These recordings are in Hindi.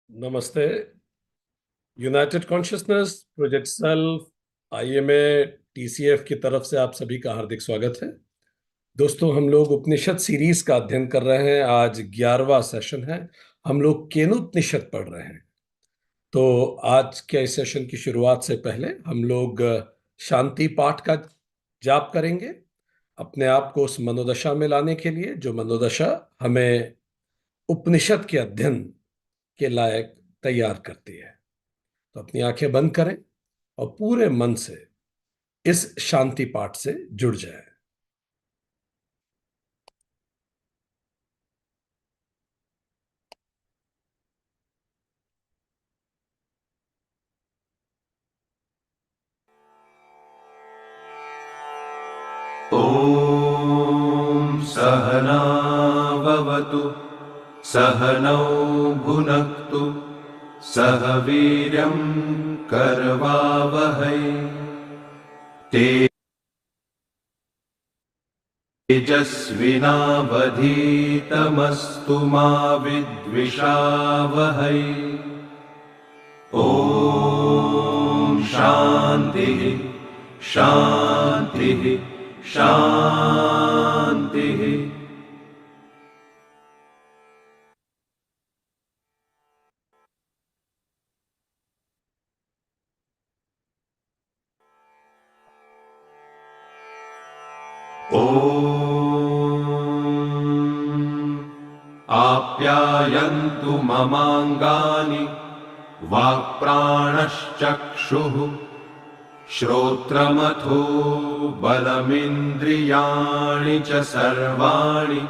नमस्ते। United consciousness, project self, IMA, TCF की तरफ से आप सभी का हार्दिक स्वागत है। दोस्तों, हम लोग उपनिषद सीरीज का अध्ययन कर रहे हैं। आज 11वां सेशन है। हम लोग केनोपनिषद पढ़ रहे हैं। तो आज के इस सेशन की शुरुआत से पहले हम लोग शांति पाठ का जाप करेंगे, अपने आप को उस मनोदशा में लाने के लिए जो मनोदशा हमें उपनिषद के अध्ययन के लायक तैयार करती है। तो अपनी आंखें बंद करें और पूरे मन से इस शांति पाठ से जुड़ जाए। ॐ सहना भवतु सहनौ भुनक्तु सह वीर्यं करवावहै तेजस्विनावधीतमस्तु मा विद्विषावहै। ॐ शान्तिः शान्तिः शान्तिः। ॐ आप्यायन्तु ममाङ्गानि वाक्प्राणश्चक्षुः श्रोत्रमथो बलमिन्द्रियाणि च सर्वाणि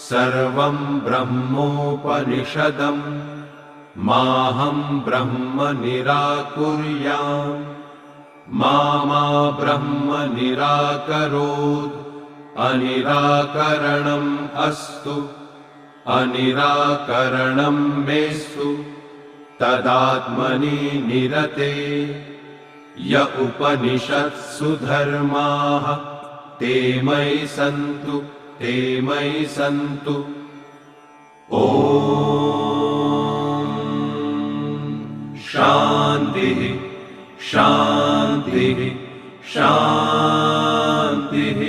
सर्वं ब्रह्मोपनिषदं माहं ब्रह्म निराकुर्याम् मा ब्रह्म निराकरोत् अनिराकरणम् अस्तु अनिराकरणं मेस्तु तदात्मनि निरते। य उपनिषत्सु धर्माः ते मयि सन्तु ते मयि सन्तु। ॐ शान्तिः शान्तिः शान्तिः।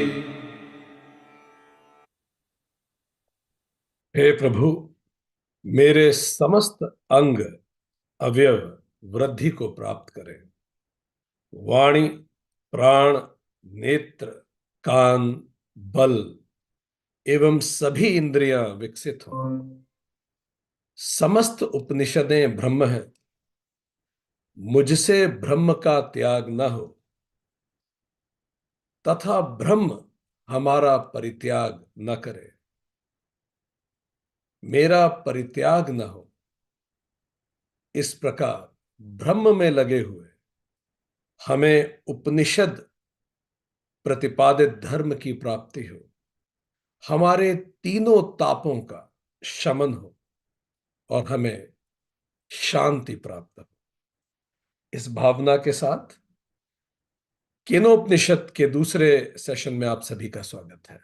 हे प्रभु, मेरे समस्त अंग अवयव वृद्धि को प्राप्त करें। वाणी, प्राण, नेत्र, कान, बल एवं सभी इंद्रियां विकसित हों। समस्त उपनिषदें ब्रह्म है, मुझसे ब्रह्म का त्याग न हो तथा ब्रह्म हमारा परित्याग न करे। मेरा परित्याग न हो, इस प्रकार ब्रह्म में लगे हुए हमें उपनिषद प्रतिपादित धर्म की प्राप्ति हो, हमारे तीनों तापों का शमन हो और हमें शांति प्राप्त हो। इस भावना के साथ केनोपनिषद के दूसरे सेशन में आप सभी का स्वागत है।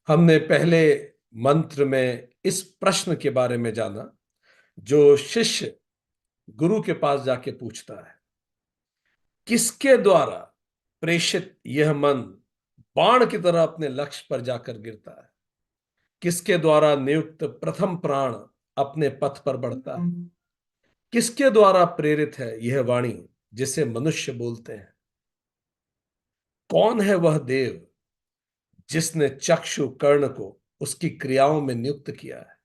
हमने पहले मंत्र में इस प्रश्न के बारे में जाना जो शिष्य गुरु के पास जाके पूछता है, किसके द्वारा प्रेषित यह मन बाण की तरह अपने लक्ष्य पर जाकर गिरता है? किसके द्वारा नियुक्त प्रथम प्राण अपने पथ पर बढ़ता है? किसके द्वारा प्रेरित है यह वाणी जिसे मनुष्य बोलते हैं? कौन है वह देव जिसने चक्षु कर्ण को उसकी क्रियाओं में नियुक्त किया है?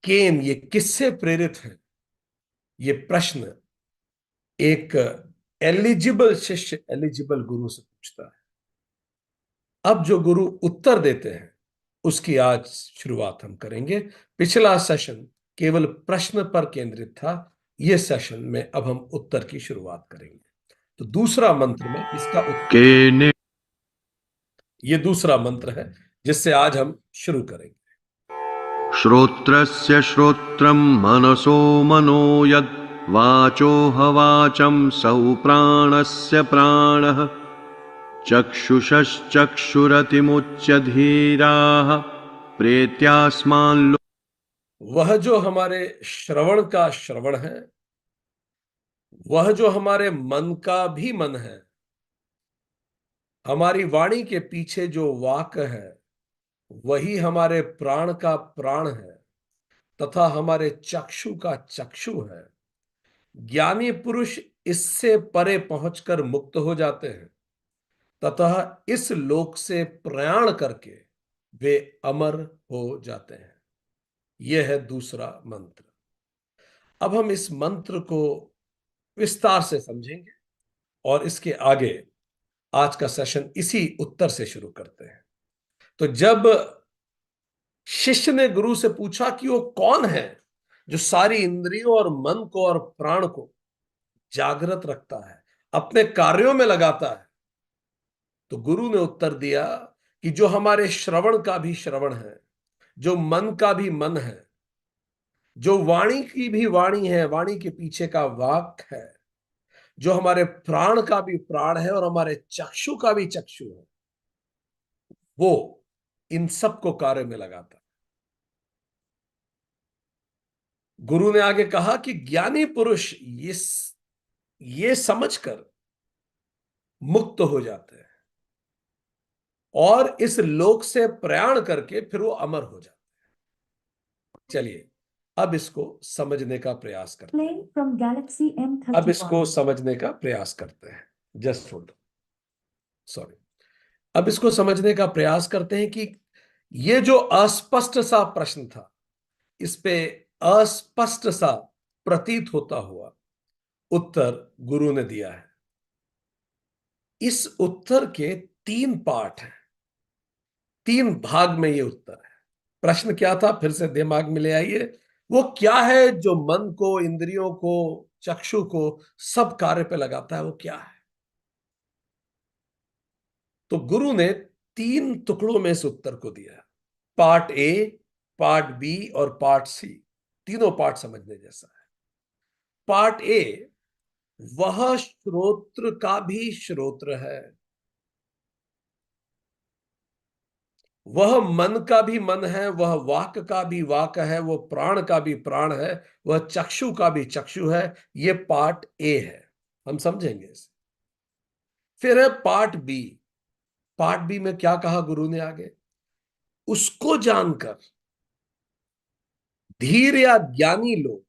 केन ये किससे प्रेरित है? ये प्रश्न एक एलिजिबल शिष्य एलिजिबल गुरु से पूछता है। अब जो गुरु उत्तर देते हैं उसकी आज शुरुआत हम करेंगे। पिछला सेशन केवल प्रश्न पर केंद्रित था, यह सेशन में अब हम उत्तर की शुरुआत करेंगे। तो दूसरा मंत्र में इसका उत्तर, ये दूसरा मंत्र है जिससे आज हम शुरू करेंगे। श्रोत्रस्य श्रोत्रं मनसो मनो यद् वाचो हवाचं सौ प्राणस्य प्राणः चक्षुषश्चक्षुरतिमुच्य धीराः प्रेत्यास्मान् वह जो हमारे श्रवण का श्रवण है, वह जो हमारे मन का भी मन है, हमारी वाणी के पीछे जो वाक है, वही हमारे प्राण का प्राण है तथा हमारे चक्षु का चक्षु है। ज्ञानी पुरुष इससे परे पहुंचकर मुक्त हो जाते हैं तथा इस लोक से प्रयाण करके वे अमर हो जाते हैं। यह है दूसरा मंत्र। अब हम इस मंत्र को विस्तार से समझेंगे और इसके आगे आज का सेशन इसी उत्तर से शुरू करते हैं। तो जब शिष्य ने गुरु से पूछा कि वो कौन है जो सारी इंद्रियों और मन को और प्राण को जागृत रखता है, अपने कार्यों में लगाता है, तो गुरु ने उत्तर दिया कि जो हमारे श्रवण का भी श्रवण है, जो मन का भी मन है, जो वाणी की भी वाणी है, वाणी के पीछे का वाक है, जो हमारे प्राण का भी प्राण है और हमारे चक्षु का भी चक्षु है, वो इन सबको कार्य में लगाता है। गुरु ने आगे कहा कि ज्ञानी पुरुष ये समझकर मुक्त हो जाते हैं और इस लोक से प्रयाण करके फिर वो अमर हो जाते हैं। चलिए अब इसको समझने का प्रयास करते हैं। From Galaxy M31. अब इसको समझने का प्रयास करते हैं। Just hold, sorry. अब इसको समझने का प्रयास करते हैं कि ये जो अस्पष्ट सा प्रश्न था, इस पे अस्पष्ट सा प्रतीत होता हुआ उत्तर गुरु ने दिया है। इस उत्तर के 3 पार्ट हैं, 3 भाग में ये उत्तर है। प्रश्न क्या था, फिर से दिमाग में ले आइए। वो क्या है जो मन को, इंद्रियों को, चक्षु को सब कार्य पे लगाता है, वो क्या है? तो गुरु ने 3 टुकड़ों में इस उत्तर को दिया। पार्ट ए, पार्ट बी और पार्ट सी, तीनों पार्ट समझने जैसा है। पार्ट ए, वह श्रोत्र का भी श्रोत्र है, वह मन का भी मन है, वह वाक का भी वाक है, वो प्राण का भी प्राण है, वह चक्षु का भी चक्षु है। ये पार्ट ए है, हम समझेंगे इसे। फिर है पार्ट बी। पार्ट बी में क्या कहा गुरु ने आगे? उसको जानकर धीर या ज्ञानी लोग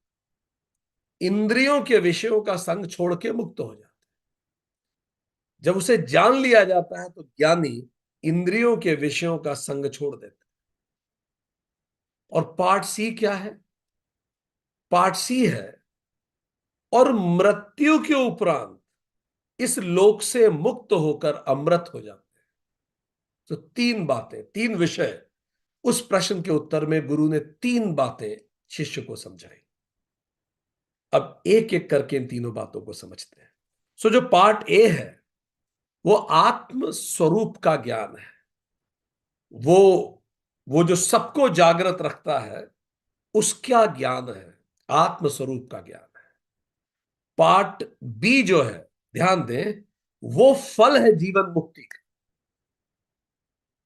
इंद्रियों के विषयों का संग छोड़ के मुक्त हो जाते हैं। जब उसे जान लिया जाता है तो ज्ञानी इंद्रियों के विषयों का संग छोड़ देते हैं। और पार्ट सी क्या है? पार्ट सी है, और मृत्यु के उपरांत इस लोक से मुक्त होकर अमृत हो जाते हैं। तो 3 बातें, 3 विषय। उस प्रश्न के उत्तर में गुरु ने 3 बातें शिष्य को समझाई। अब एक एक करके इन तीनों बातों को समझते हैं। सो जो पार्ट ए है, वो आत्म स्वरूप का ज्ञान है। वो जो सबको जागृत रखता है, उसका ज्ञान है, आत्म स्वरूप का ज्ञान है। पार्ट बी जो है, ध्यान दें, वो फल है जीवन मुक्ति का।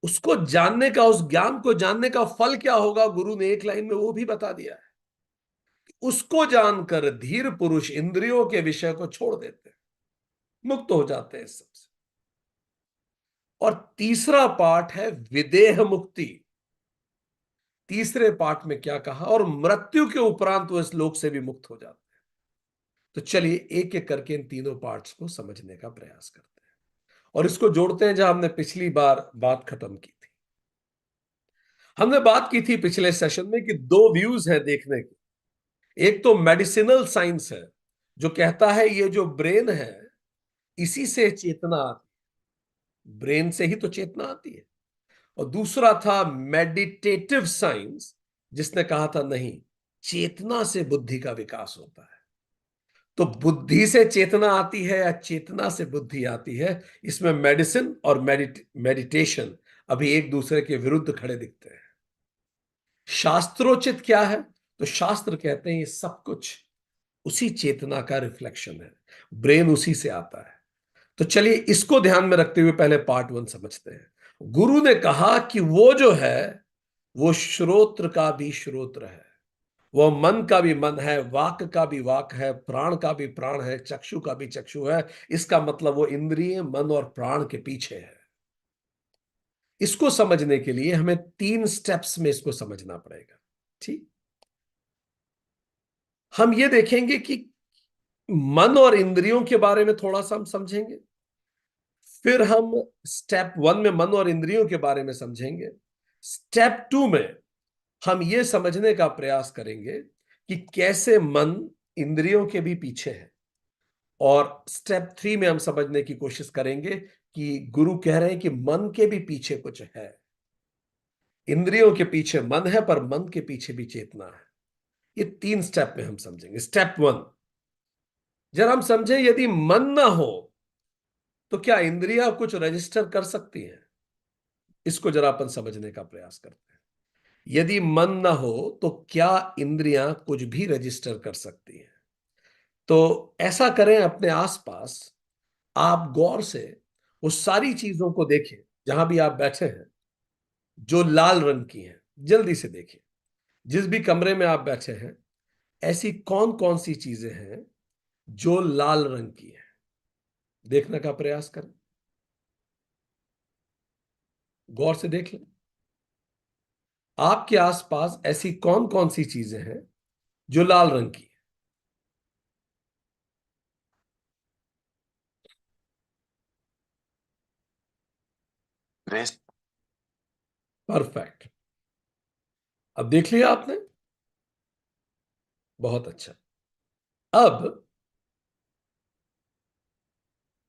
उसको जानने का, उस ज्ञान को जानने का फल क्या होगा, गुरु ने एक लाइन में वो भी बता दिया है। उसको जानकर धीर पुरुष इंद्रियों के विषय को छोड़ देते हैं, मुक्त हो जाते हैं इस सबसे। और तीसरा पार्ट है विदेह मुक्ति। तीसरे पार्ट में क्या कहा? और मृत्यु के उपरांत वो इस लोक से भी मुक्त हो जाते हैं। तो चलिए एक एक करके इन तीनों पार्ट्स को समझने का प्रयास करते हैं और इसको जोड़ते हैं जहां हमने पिछली बार बात खत्म की थी। हमने बात की थी पिछले सेशन में कि 2 व्यूज है देखने के। एक तो मेडिसिनल साइंस है जो कहता है ये जो ब्रेन है, इसी से चेतना आती है, ब्रेन से ही तो चेतना आती है। और दूसरा था मेडिटेटिव साइंस, जिसने कहा था नहीं, चेतना से बुद्धि का विकास होता है। तो बुद्धि से चेतना आती है या चेतना से बुद्धि आती है, इसमें मेडिसिन और मेडिटेशन अभी एक दूसरे के विरुद्ध खड़े दिखते हैं। शास्त्रोचित क्या है? तो शास्त्र कहते हैं ये सब कुछ उसी चेतना का रिफ्लेक्शन है, ब्रेन उसी से आता है। तो चलिए इसको ध्यान में रखते हुए पहले पार्ट 1 समझते हैं। गुरु ने कहा कि वो जो है वो श्रोत्र का भी श्रोत्र है। वो मन का भी मन है, वाक का भी वाक है, प्राण का भी प्राण है, चक्षु का भी चक्षु है। इसका मतलब वो इंद्रिय मन और प्राण के पीछे है। इसको समझने के लिए हमें 3 स्टेप्स में इसको समझना पड़ेगा। ठीक। हम ये देखेंगे कि मन और इंद्रियों के बारे में थोड़ा सा हम समझेंगे। फिर हम स्टेप 1 में मन और इंद्रियों के बारे में समझेंगे। स्टेप 2 में हम ये समझने का प्रयास करेंगे कि कैसे मन इंद्रियों के भी पीछे है। और स्टेप 3 में हम समझने की कोशिश करेंगे कि गुरु कह रहे हैं कि मन के भी पीछे कुछ है। इंद्रियों के पीछे मन है, पर मन के पीछे भी चेतना है। ये 3 स्टेप में हम समझेंगे। स्टेप 1, जरा हम समझे, यदि मन ना हो तो क्या इंद्रियां कुछ रजिस्टर कर सकती हैं? इसको जरा अपन समझने का प्रयास करते हैं। यदि मन ना हो तो क्या इंद्रियां कुछ भी रजिस्टर कर सकती हैं? तो ऐसा करें, अपने आसपास आप गौर से उस सारी चीजों को देखें जहां भी आप बैठे हैं, जो लाल रंग की हैं। जल्दी से देखें, जिस भी कमरे में आप बैठे हैं, ऐसी कौन कौन सी चीजें हैं जो लाल रंग की हैं। देखने का प्रयास करें, गौर से देख लें। आपके आसपास ऐसी कौन कौन सी चीजें हैं जो लाल रंग की हैं? रेस्ट। परफेक्ट। अब देख लिया आपने? बहुत अच्छा। अब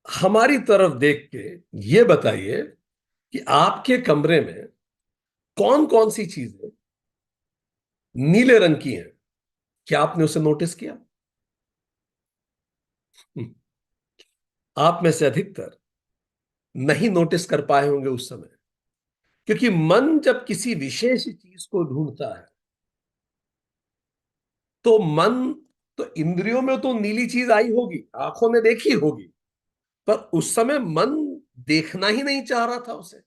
हमारी तरफ देख के ये बताइए कि आपके कमरे में कौन कौन सी चीजें नीले रंग की हैं। क्या आपने उसे नोटिस किया? हम्म, आप में से अधिकतर नहीं नोटिस कर पाए होंगे उस समय, क्योंकि मन जब किसी विशेष चीज को ढूंढता है तो मन, तो इंद्रियों में तो नीली चीज आई होगी, आंखों ने देखी होगी, पर उस समय मन देखना ही नहीं चाह रहा था उसे।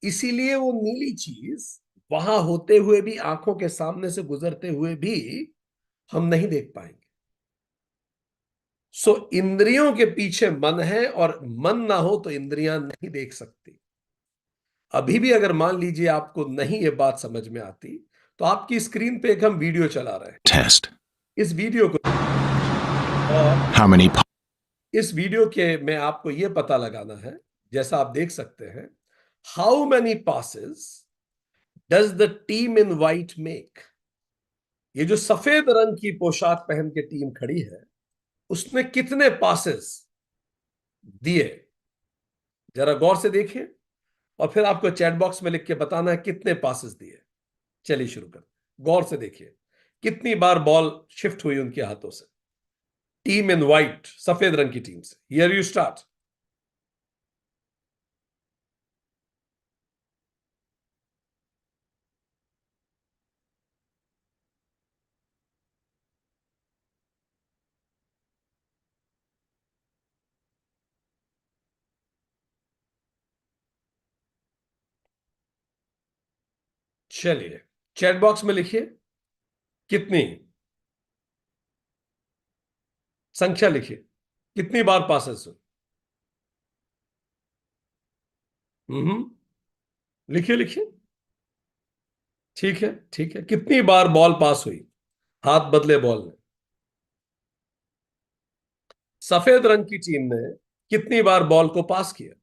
इसीलिए वो नीली चीज वहां होते हुए भी, आंखों के सामने से गुजरते हुए भी हम नहीं देख पाएंगे। सो इंद्रियों के पीछे मन है, और मन ना हो तो इंद्रियां नहीं देख सकती। अभी भी अगर मान लीजिए आपको नहीं ये बात समझ में आती, तो आपकी स्क्रीन पे एक हम वीडियो चला रहे हैं। Test. इस वीडियो को, और How many इस वीडियो के में आपको यह पता लगाना है, जैसा आप देख सकते हैं, how many passes does the team in white make. ये जो सफेद रंग की पोशाक पहन के टीम खड़ी है, उसने कितने पासेस दिए? जरा गौर से देखिए, और फिर आपको चैट बॉक्स में लिख के बताना है कितने पासेस दिए। चलिए शुरू कर। गौर से देखिए, कितनी बार बॉल शिफ्ट हुई उनके हाथों से। टीम इन व्हाइट, सफेद रंग की टीम से। Here you start. चलिए चैट बॉक्स में लिखिए कितनी संख्या लिखिए, कितनी बार पासेस हुई। हम्म, लिखिए लिखिए। ठीक है ठीक है, कितनी बार बॉल पास हुई, हाथ बदले बॉल ने। सफेद रंग की टीम ने कितनी बार बॉल को पास किया?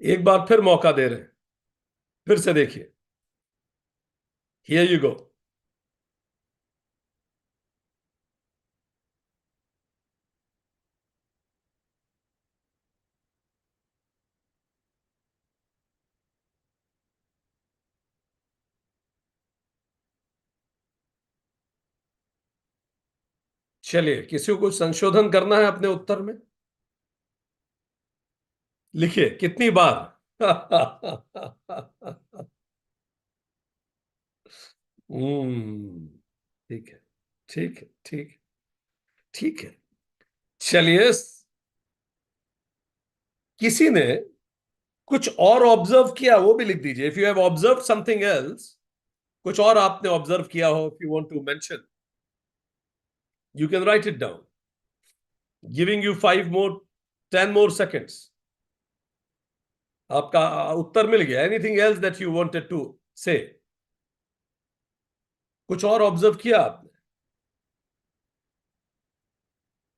एक बार फिर मौका दे रहे हैं, फिर से देखिए। Here you go. चलिए, किसी को कुछ संशोधन करना है अपने उत्तर में? लिखिए कितनी बार। हम्म, ठीक है ठीक है ठीक है। ठीक है, चलिए। किसी ने कुछ और ऑब्जर्व किया, वो भी लिख दीजिए। If you have observe something else, कुछ और आपने ऑब्जर्व किया हो, if you want to mention, you can write it down. Giving you 5 more 10 more seconds। आपका उत्तर मिल गया। Anything else that you wanted to say? कुछ और ऑब्जर्व किया आपने?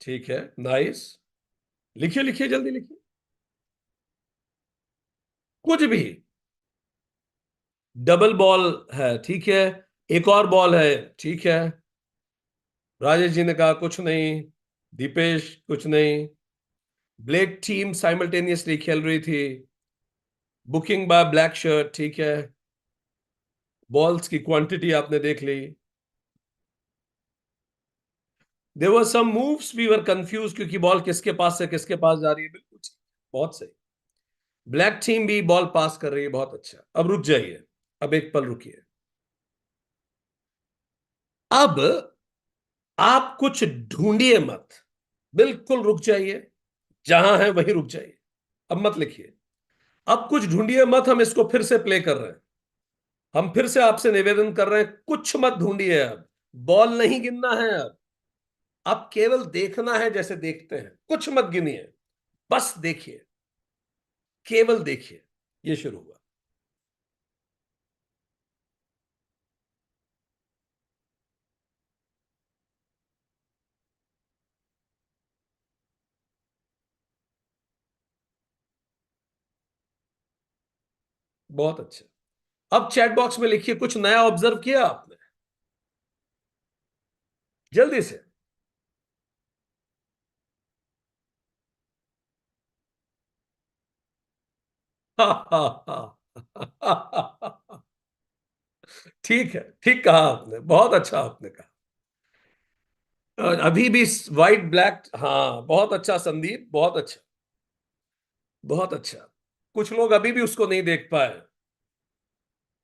ठीक है, नाइस। लिखिए लिखिए, जल्दी लिखिए। कुछ भी। डबल बॉल है, ठीक है। एक और बॉल है, ठीक है। राजेश जी ने कहा कुछ नहीं। दीपेश कुछ नहीं। ब्लैक टीम साइमल्टेनियसली खेल रही थी। बुकिंग बाय ब्लैक शर्ट, ठीक है। बॉल्स की क्वांटिटी आपने देख ली। There were some moves, we were confused, क्योंकि बॉल किसके पास से किसके पास जा रही है। बिल्कुल ठीक, बहुत सही। ब्लैक टीम भी बॉल पास कर रही है, बहुत अच्छा। अब रुक जाइए, अब एक पल रुकिए। अब आप कुछ ढूंढिए मत, बिल्कुल रुक जाइए। जहां है वहीं रुक जाइए। अब मत लिखिए। अब कुछ ढूंढिए मत, हम इसको फिर से प्ले कर रहे हैं। हम फिर से आपसे निवेदन कर रहे हैं, कुछ मत ढूंढिए अब। बॉल नहीं गिनना है अब केवल देखना है जैसे देखते हैं। कुछ मत गिनिए, बस देखिए, केवल देखिए। ये शुरू हुआ। बहुत अच्छा। अब चैट बॉक्स में लिखिए, कुछ नया ऑब्जर्व किया आपने, जल्दी से। ठीक है, ठीक कहा आपने, बहुत अच्छा आपने कहा। अभी भी व्हाइट ब्लैक, हाँ बहुत अच्छा संदीप, बहुत अच्छा, बहुत अच्छा। कुछ लोग अभी भी उसको नहीं देख पाए।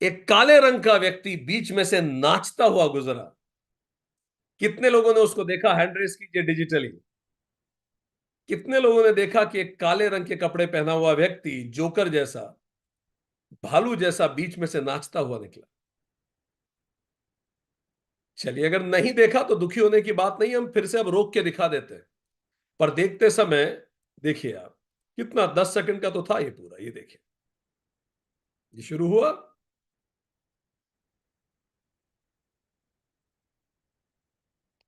एक काले रंग का व्यक्ति बीच में से नाचता हुआ गुजरा। कितने लोगों ने उसको देखा? हैंड रेस कीजिए डिजिटली। कितने लोगों ने देखा कि एक काले रंग के कपड़े पहना हुआ व्यक्ति जोकर जैसा, भालू जैसा बीच में से नाचता हुआ निकला? चलिए, अगर नहीं देखा तो दुखी होने की बात नहीं, हम फिर से अब रोक के दिखा देते हैं। पर देखते समय देखिए आप, कितना 10 सेकंड का तो था ये पूरा। ये देखिए, ये शुरू हुआ।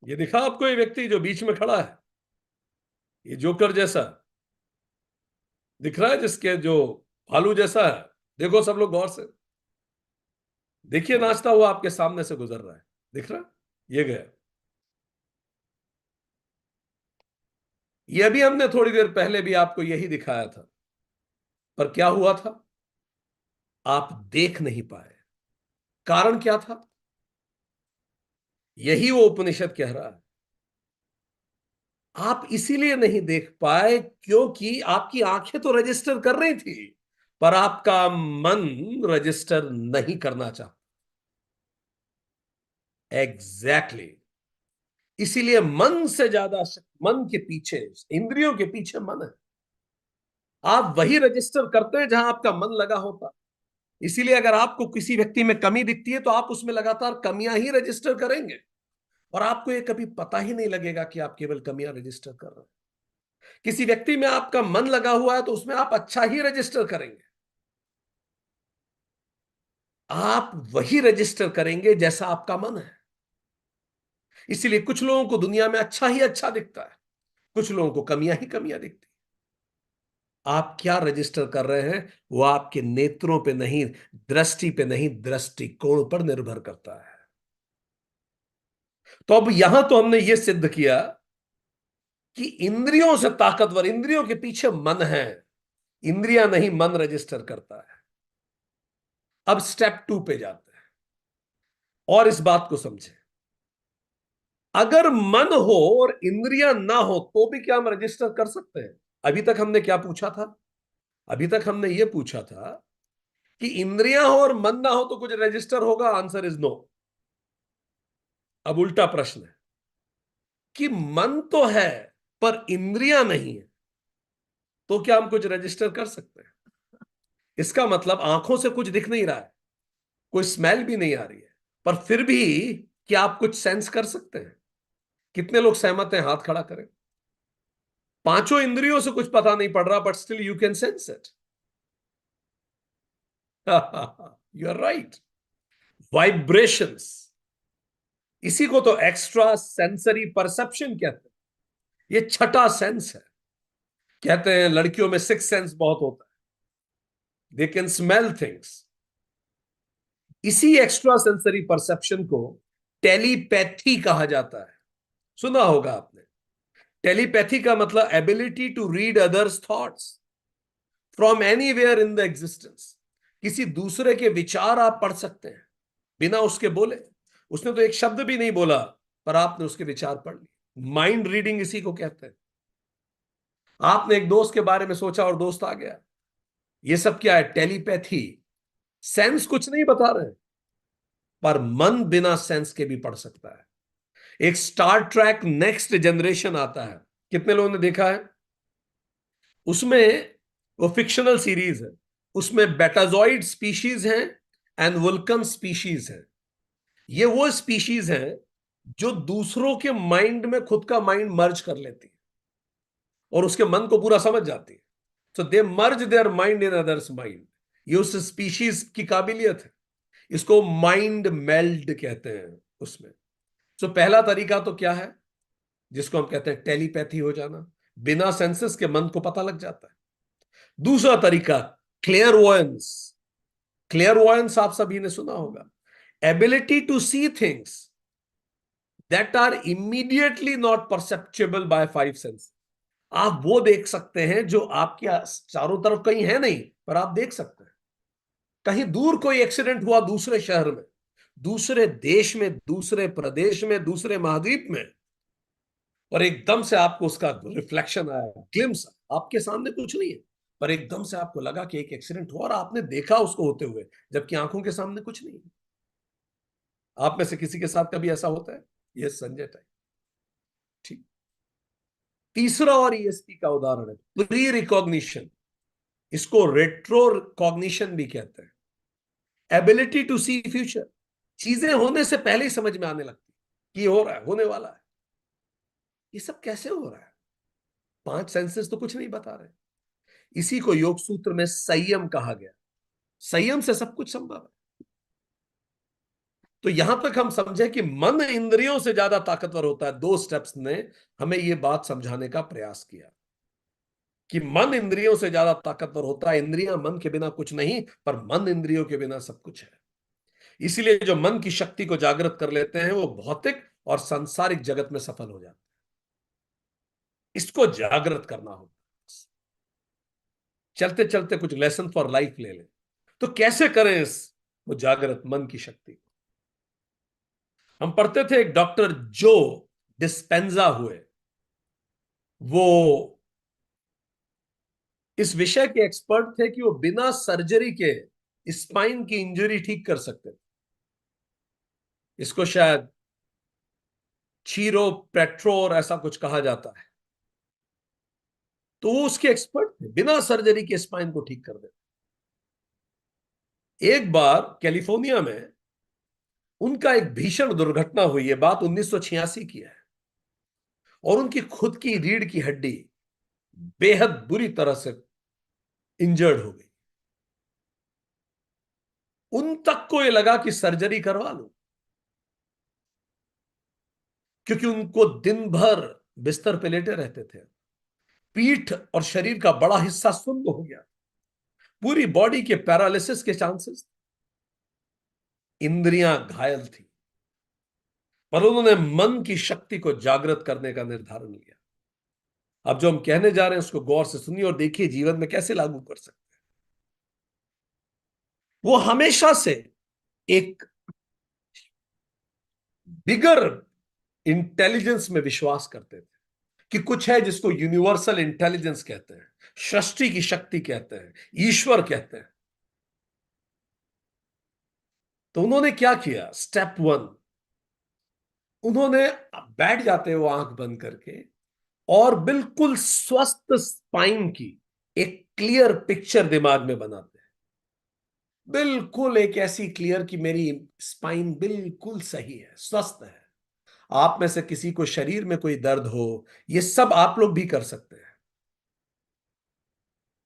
ये दिखा आपको, ये व्यक्ति जो बीच में खड़ा है, ये जोकर जैसा दिख रहा है, जिसके जो भालू जैसा है। देखो सब लोग गौर से देखिए, नाचता हुआ आपके सामने से गुजर रहा है। दिख रहा है? ये गया। ये भी हमने थोड़ी देर पहले भी आपको यही दिखाया था। पर क्या हुआ था? आप देख नहीं पाए। कारण क्या था? यही वो उपनिषद कह रहा है। आप इसीलिए नहीं देख पाए क्योंकि आपकी आंखें तो रजिस्टर कर रही थी, पर आपका मन रजिस्टर नहीं करना चाहता। Exactly exactly। इसीलिए मन से ज्यादा मन के पीछे, इंद्रियों के पीछे मन है। आप वही रजिस्टर करते हैं जहां आपका मन लगा होता। इसीलिए अगर आपको किसी व्यक्ति में कमी दिखती है तो आप उसमें लगातार कमियां ही रजिस्टर करेंगे, और आपको ये कभी पता ही नहीं लगेगा कि आप केवल कमियां रजिस्टर कर रहे हैं। किसी व्यक्ति में आपका मन लगा हुआ है तो उसमें आप अच्छा ही रजिस्टर करेंगे। आप वही रजिस्टर करेंगे जैसा आपका मन है। इसीलिए कुछ लोगों को दुनिया में अच्छा ही अच्छा दिखता है, कुछ लोगों को कमियां ही कमियां दिखती। आप क्या रजिस्टर कर रहे हैं, वो आपके नेत्रों पे नहीं, दृष्टि पे नहीं, दृष्टिकोण पर निर्भर करता है। तो अब यहां तो हमने ये सिद्ध किया कि इंद्रियों से ताकतवर, इंद्रियों के पीछे मन है, इंद्रियां नहीं, मन रजिस्टर करता है। अब स्टेप 2 पे जाते हैं और इस बात को समझें। अगर मन हो और इंद्रियां ना हो तो भी क्या हम रजिस्टर कर सकते हैं? अभी तक हमने क्या पूछा था? अभी तक हमने यह पूछा था कि इंद्रियां हो और मन ना हो तो कुछ रजिस्टर होगा। Answer is no. अब उल्टा प्रश्न है, कि मन तो है पर इंद्रियां नहीं है, तो क्या हम कुछ रजिस्टर कर सकते हैं? इसका मतलब आंखों से कुछ दिख नहीं रहा है, कोई स्मेल भी नहीं आ रही है, पर फिर भी क्या आप कुछ सेंस कर सकते हैं? कितने लोग सहमत हैं? हाथ खड़ा करें। पांचों इंद्रियों से कुछ पता नहीं पड़ रहा, but still you can sense it. You are right. Vibrations, इसी को तो एक्स्ट्रा सेंसरी परसेप्शन कहते हैं। ये छठा सेंस है। कहते हैं लड़कियों में सिक्स सेंस बहुत होता है, दे कैन स्मेल थिंग्स। इसी एक्स्ट्रा सेंसरी परसेप्शन को टेलीपैथी कहा जाता है। सुना होगा आपने। टेलीपैथी का मतलब ability to read others thoughts from anywhere in the existence. किसी दूसरे के विचार आप पढ़ सकते हैं बिना उसके बोले। उसने तो एक शब्द भी नहीं बोला, पर आपने उसके विचार पढ़ लिए। माइंड रीडिंग इसी को कहते हैं। आपने एक दोस्त के बारे में सोचा और दोस्त आ गया। ये सब क्या है? टेलीपैथी। सेंस कुछ नहीं बता रहे, पर मन बिना सेंस के भी पढ़ सकता है। एक स्टार ट्रैक नेक्स्ट जनरेशन आता है, कितने लोगों ने देखा है? उसमें, वो फिक्शनल सीरीज है, उसमें बेटाजॉइड स्पीशीज हैं एंड वुल्कन स्पीशीज है। ये वो स्पीशीज हैं जो दूसरों के माइंड में खुद का माइंड मर्ज कर लेती है और उसके मन को पूरा समझ जाती है। So they merge their mind in others mind. ये उस स्पीशीज की काबिलियत है। इसको माइंड मेल्ड कहते हैं उसमें। सो पहला तरीका तो क्या है, जिसको हम कहते हैं टेलीपैथी हो जाना। बिना सेंसेस के मन को पता लग जाता है। दूसरा तरीका, क्लियरवॉयंस। क्लियरवॉयंस आप सभी ने सुना होगा। Ability to see things that are immediately not perceptible by five sense. आप वो देख सकते हैं जो आपके चारों तरफ कहीं है नहीं, पर आप देख सकते हैं। कहीं दूर कोई एक्सीडेंट हुआ, दूसरे शहर में, दूसरे देश में, दूसरे प्रदेश में, दूसरे महाद्वीप में, और एकदम से आपको उसका रिफ्लेक्शन आया, ग्लिम्स। आपके सामने कुछ नहीं है, पर एकदम से आपको लगा कि एक एक्सीडेंट हुआ और आपने देखा उसको होते हुए, जबकि आंखों के सामने कुछ नहीं है। आप में से किसी के साथ कभी ऐसा होता है? ये संजय टाइप। ठीक। तीसरा और ईएसपी का उदाहरण है प्री रिकॉग्निशन। इसको रेट्रो कॉग्निशन भी कहते हैं। Ability to see future. चीजें होने से पहले ही समझ में आने लगती कि ये हो रहा है, होने वाला है। ये सब कैसे हो रहा है? पांच सेंसेस तो कुछ नहीं बता रहे। इसी को योग सूत्र में संयम कहा गया। संयम से सब कुछ संभव है। तो यहां तक हम समझे कि मन इंद्रियों से ज्यादा ताकतवर होता है। दो स्टेप्स ने हमें यह बात समझाने का प्रयास किया कि मन इंद्रियों से ज्यादा ताकतवर होता है। इंद्रियां मन के बिना कुछ नहीं, पर मन इंद्रियों के बिना सब कुछ है। इसीलिए जो मन की शक्ति को जागृत कर लेते हैं वो भौतिक और सांसारिक जगत में सफल हो जाते हैं। इसको जागृत करना होगा। चलते चलते कुछ लेसन फॉर लाइफ ले लें। तो कैसे करें इस वो जागृत मन की शक्ति? हम पढ़ते थे एक डॉक्टर जो डिस्पेंजा हुए, वो इस विषय के एक्सपर्ट थे कि वो बिना सर्जरी के स्पाइन की इंजरी ठीक कर सकते थे। इसको शायद चीरो पेट्रोर ऐसा कुछ कहा जाता है। तो वो उसके एक्सपर्ट थे, बिना सर्जरी के स्पाइन को ठीक कर देते। एक बार कैलिफोर्निया में उनका एक भीषण दुर्घटना हुई है। बात 1986 की है। और उनकी खुद की रीढ़ की हड्डी बेहद बुरी तरह से इंजर्ड हो गई। उन तक को ये लगा कि सर्जरी करवा लो, क्योंकि उनको दिन भर बिस्तर पे लेटे रहते थे। पीठ और शरीर का बड़ा हिस्सा सुन्न हो गया। पूरी बॉडी के पैरालिसिस के चांसेस। इंद्रियां घायल थी, पर उन्होंने मन की शक्ति को जागृत करने का निर्धारण लिया। अब जो हम कहने जा रहे हैं उसको गौर से सुनिए और देखिए जीवन में कैसे लागू कर सकते हैं। वो हमेशा से एक बिगर इंटेलिजेंस में विश्वास करते थे कि कुछ है जिसको यूनिवर्सल इंटेलिजेंस कहते हैं, सृष्टि की शक्ति कहते हैं, ईश्वर कहते हैं। तो उन्होंने क्या किया? स्टेप वन, उन्होंने बैठ जाते हैं वो आंख बंद करके, और बिल्कुल स्वस्थ स्पाइन की एक क्लियर पिक्चर दिमाग में बनाते हैं। बिल्कुल एक ऐसी क्लियर कि मेरी स्पाइन बिल्कुल सही है, स्वस्थ है। आप में से किसी को शरीर में कोई दर्द हो, ये सब आप लोग भी कर सकते हैं।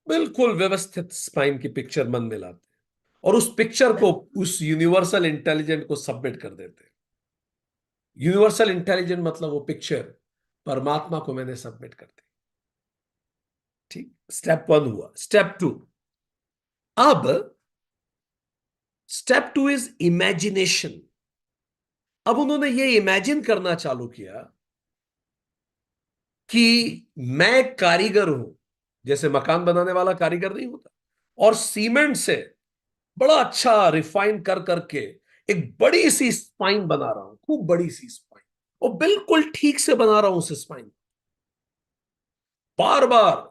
बिल्कुल व्यवस्थित स्पाइन की पिक्चर मन में लाते हैं, और उस पिक्चर को उस यूनिवर्सल इंटेलिजेंट को सबमिट कर देते हैं। यूनिवर्सल इंटेलिजेंट मतलब वो पिक्चर परमात्मा को मैंने सबमिट कर दी। ठीक, स्टेप वन हुआ। स्टेप टू, अब स्टेप टू इज इमेजिनेशन। अब उन्होंने ये इमेजिन करना चालू किया कि मैं कारीगर हूं, जैसे मकान बनाने वाला कारीगर नहीं होता, और सीमेंट से बड़ा अच्छा रिफाइन कर करके एक बड़ी सी स्पाइन बना रहा हूं, खूब बड़ी सी स्पाइन, और बिल्कुल ठीक से बना रहा हूं उस स्पाइन। बार बार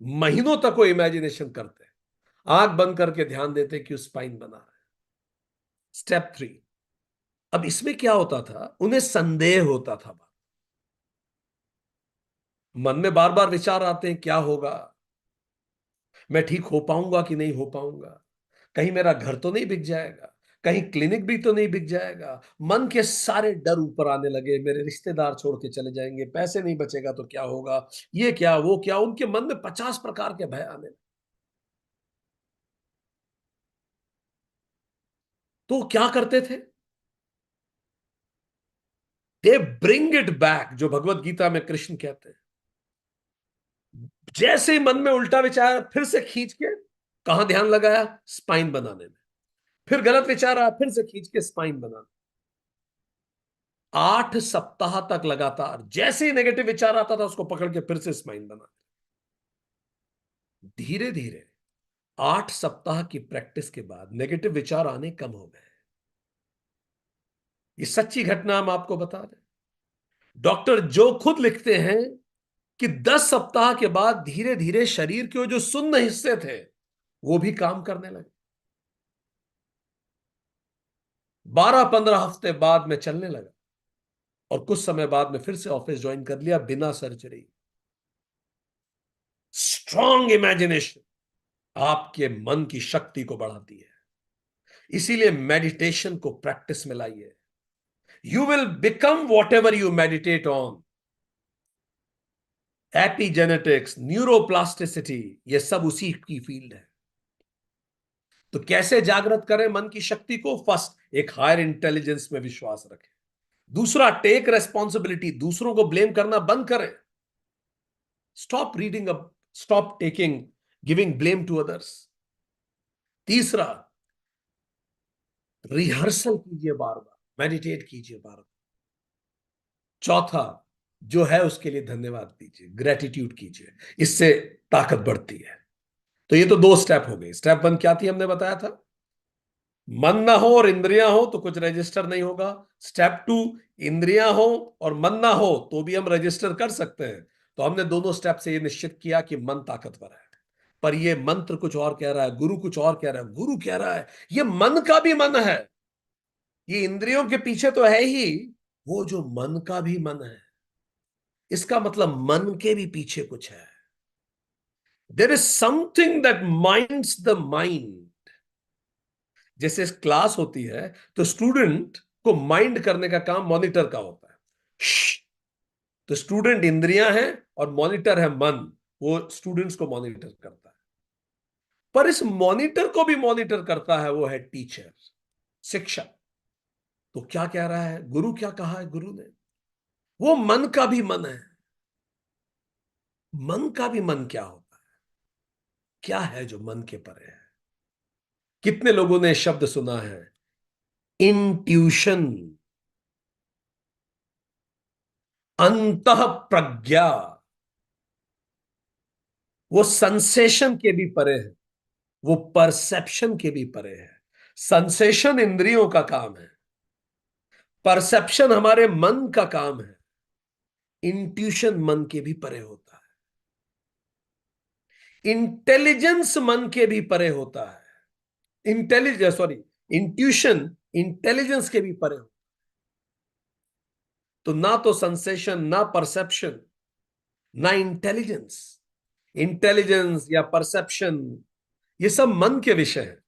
महीनों तक वो इमेजिनेशन करते हैं, आंख बंद करके ध्यान देते कि उस स्पाइन बना रहा है। स्टेप थ्री, अब इसमें क्या होता था, उन्हें संदेह होता था। मन में बार बार विचार आते हैं, क्या होगा, मैं ठीक हो पाऊंगा कि नहीं हो पाऊंगा, कहीं मेरा घर तो नहीं बिक जाएगा, कहीं क्लिनिक भी तो नहीं बिक जाएगा। मन के सारे डर ऊपर आने लगे, मेरे रिश्तेदार छोड़ के चले जाएंगे, पैसे नहीं बचेगा तो क्या होगा, ये क्या वो क्या, उनके मन में 50 प्रकार के भय आने लगे। तो वो क्या करते थे, दे ब्रिंग इट बैक, जो भगवत गीता में कृष्ण कहते हैं। जैसे ही मन में उल्टा विचार, फिर से खींच के कहां ध्यान लगाया, स्पाइन बनाने में। फिर गलत विचार आया, फिर से खींच के स्पाइन बनाना। 8 सप्ताह तक लगातार, जैसे ही नेगेटिव विचार आता था उसको पकड़ के फिर से स्माइल बना। धीरे धीरे 8 सप्ताह की प्रैक्टिस के बाद नेगेटिव विचार आने कम हो गए। ये सच्ची घटना हम आपको बता दें। डॉक्टर जो खुद लिखते हैं कि 10 सप्ताह के बाद धीरे धीरे शरीर के जो सुन्न हिस्से थे वो भी काम करने लगे। 12-15 हफ्ते बाद में चलने लगा, और कुछ समय बाद में फिर से ऑफिस ज्वाइन कर लिया बिना सर्जरी। स्ट्रॉन्ग इमेजिनेशन आपके मन की शक्ति को बढ़ाती है। इसीलिए मेडिटेशन को प्रैक्टिस में लाइए। You will become what ever you meditate on. Epigenetics, neuroplasticity, ये सब उसी की फील्ड है। तो कैसे जागृत करें मन की शक्ति को? फर्स्ट, एक हायर इंटेलिजेंस में विश्वास रखें। दूसरा, टेक रेस्पॉन्सिबिलिटी, दूसरों को ब्लेम करना बंद करें। Stop reading up, stop taking giving blame to others. तीसरा, रिहर्सल कीजिए, बार बार मेडिटेट कीजिए, बार बार। चौथा, जो है उसके लिए धन्यवाद दीजिए, ग्रेटिट्यूड कीजिए, इससे ताकत बढ़ती है। तो ये तो 2 स्टेप हो गए। स्टेप वन क्या थी, हमने बताया था, मन ना हो और इंद्रियां हो तो कुछ रजिस्टर नहीं होगा। स्टेप टू, इंद्रियां हो और मन ना हो तो भी हम रजिस्टर कर सकते हैं। तो हमने दोनों स्टेप से ये निश्चित किया कि मन ताकतवर है, पर ये मंत्र कुछ और कह रहा है, गुरु कुछ और कह रहा है। गुरु कह रहा है ये मन का भी मन है, ये इंद्रियों के पीछे तो है ही, वो जो मन का भी मन है, इसका मतलब मन के भी पीछे कुछ है। There is something that minds the mind. जैसे क्लास होती है तो स्टूडेंट को माइंड करने का काम मॉनिटर का होता है। तो स्टूडेंट इंद्रियां हैं और मॉनिटर है मन, वो स्टूडेंट्स को मॉनिटर करता है। पर इस मॉनिटर को भी मॉनिटर करता है वो है टीचर, शिक्षक। तो क्या कह रहा है गुरु, क्या कहा है गुरु ने, वो मन का भी मन है। मन का भी मन क्या होता है, क्या है जो मन के परे है? कितने लोगों ने शब्द सुना है, इंट्यूशन, अंतः प्रज्ञा। वो सेंसेशन के भी परे है, वो परसेप्शन के भी परे है। सेंसेशन इंद्रियों का काम है, परसेप्शन हमारे मन का काम है, इंट्यूशन मन के भी परे होता है, इंटेलिजेंस मन के भी परे होता है। इंटेलिजेंस, सॉरी, इंट्यूशन इंटेलिजेंस के भी परे होता तो ना तो सेंसेशन, ना परसेप्शन, ना इंटेलिजेंस। इंटेलिजेंस या परसेप्शन ये सब मन के विषय है।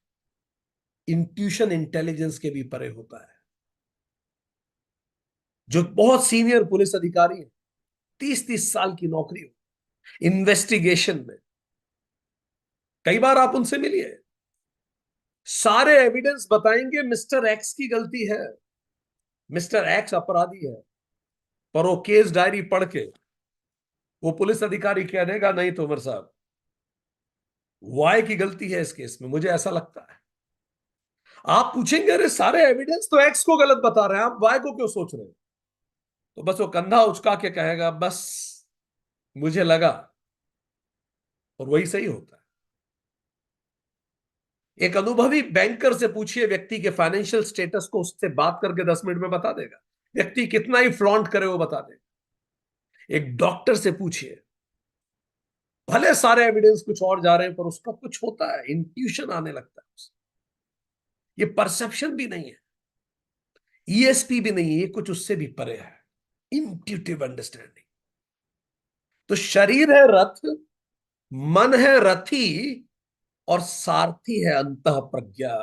इंट्यूशन इंटेलिजेंस के भी परे होता है। जो बहुत सीनियर पुलिस अधिकारी है, 30-30 साल की नौकरी हो इन्वेस्टिगेशन में, कई बार आप उनसे मिलिए, सारे एविडेंस बताएंगे मिस्टर एक्स की गलती है, मिस्टर एक्स अपराधी है। पर वो केस डायरी पढ़ के वो पुलिस अधिकारी कह देगा, नहीं तोमर साहब, वाई की गलती है इस केस में, मुझे ऐसा लगता है। आप पूछेंगे, अरे सारे एविडेंस तो एक्स को गलत बता रहे हैं, आप वाई को क्यों सोच रहे हैं? तो बस वो कंधा उचका के कहेगा, बस मुझे लगा। और वही सही होता है। एक अनुभवी बैंकर से पूछिए व्यक्ति के फाइनेंशियल स्टेटस को, उससे बात करके 10 मिनट में बता देगा। व्यक्ति कितना ही फ्लॉन्ट करे वो बता देगा। एक डॉक्टर से पूछिए, भले सारे एविडेंस कुछ और जा रहे हैं पर उसका कुछ होता है, इंट्यूशन आने लगता है उसे। ये परसेप्शन भी नहीं है, ईएसपी भी नहीं है, ये कुछ उससे भी परे है, इंट्यूटिव अंडरस्टैंडिंग। तो शरीर है रथ, मन है रथी, और सारथी है अंतः प्रज्ञा।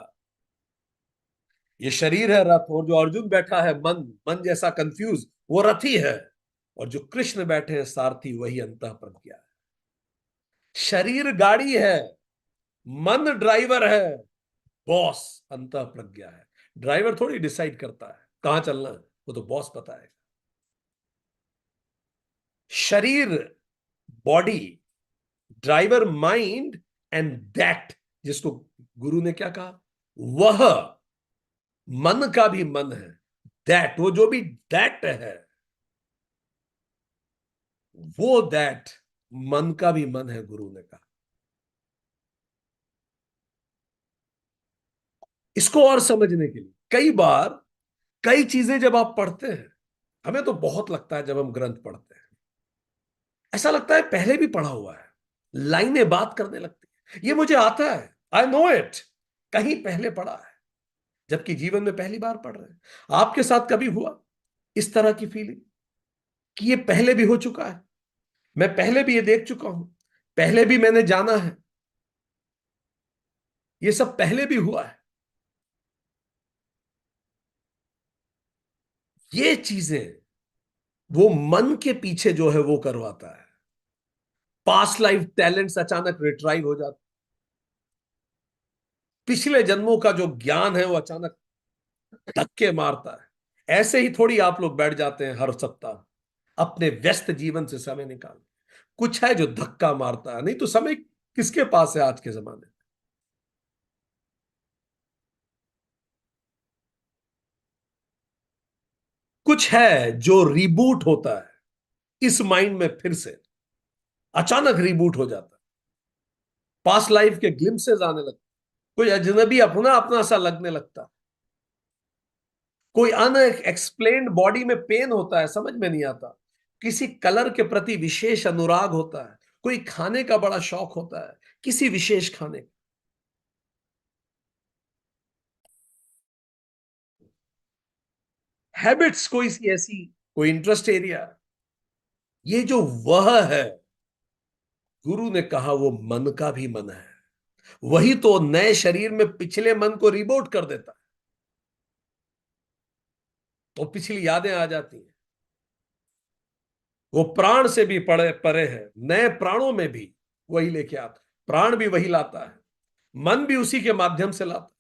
ये शरीर है रथ, और जो अर्जुन बैठा है मन, मन जैसा कंफ्यूज, वो रथी है। और जो कृष्ण बैठे हैं सारथी, वही अंतः प्रज्ञा है। शरीर गाड़ी है, मन ड्राइवर है, बॉस अंतः प्रज्ञा है। ड्राइवर थोड़ी डिसाइड करता है कहां चलना है, वो तो बॉस बताएगा। शरीर body, driver mind, and that, जिसको गुरु ने क्या कहा, वह मन का भी मन है। दैट, वो जो भी दैट है, वो दैट मन का भी मन है, गुरु ने कहा। इसको और समझने के लिए कई बार कई चीजें जब आप पढ़ते हैं, हमें तो बहुत लगता है जब हम ग्रंथ पढ़ते हैं, ऐसा लगता है पहले भी पढ़ा हुआ है, लाइनें बात करने लगती है, ये मुझे आता है, आई नो इट, कहीं पहले पढ़ा है, जबकि जीवन में पहली बार पढ़ रहे हैं। आपके साथ कभी हुआ इस तरह की फीलिंग कि ये पहले भी हो चुका है, मैं पहले भी ये देख चुका हूं, पहले भी मैंने जाना है, ये सब पहले भी हुआ है? ये चीजें वो मन के पीछे जो है वो करवाता है। पास्ट लाइफ टैलेंट्स अचानक रिट्राइव हो जाते, पिछले जन्मों का जो ज्ञान है वो अचानक धक्के मारता है। ऐसे ही थोड़ी आप लोग बैठ जाते हैं हर सप्ताह अपने व्यस्त जीवन से समय निकाल, कुछ है जो धक्का मारता है, नहीं तो समय किसके पास है आज के जमाने में। कुछ है जो रिबूट होता है इस माइंड में, फिर से अचानक रिबूट हो जाता है, पास्ट लाइफ के ग्लिम्सेस आने लगते, कोई अजनबी अपना अपना सा लगने लगता, कोई अनएक्सप्लेन्ड बॉडी में पेन होता है, समझ में नहीं आता, किसी कलर के प्रति विशेष अनुराग होता है, कोई खाने का बड़ा शौक होता है, किसी विशेष खाने का, हैबिट्स कोई सी ऐसी, कोई इंटरेस्ट एरिया। ये जो वह है, गुरु ने कहा वो मन का भी मन है, वही तो नए शरीर में पिछले मन को रिबोट कर देता है, तो पिछली यादें आ जाती हैं। वो प्राण से भी परे परे है, नए प्राणों में भी वही लेके आता, प्राण भी वही लाता है, मन भी उसी के माध्यम से लाता है।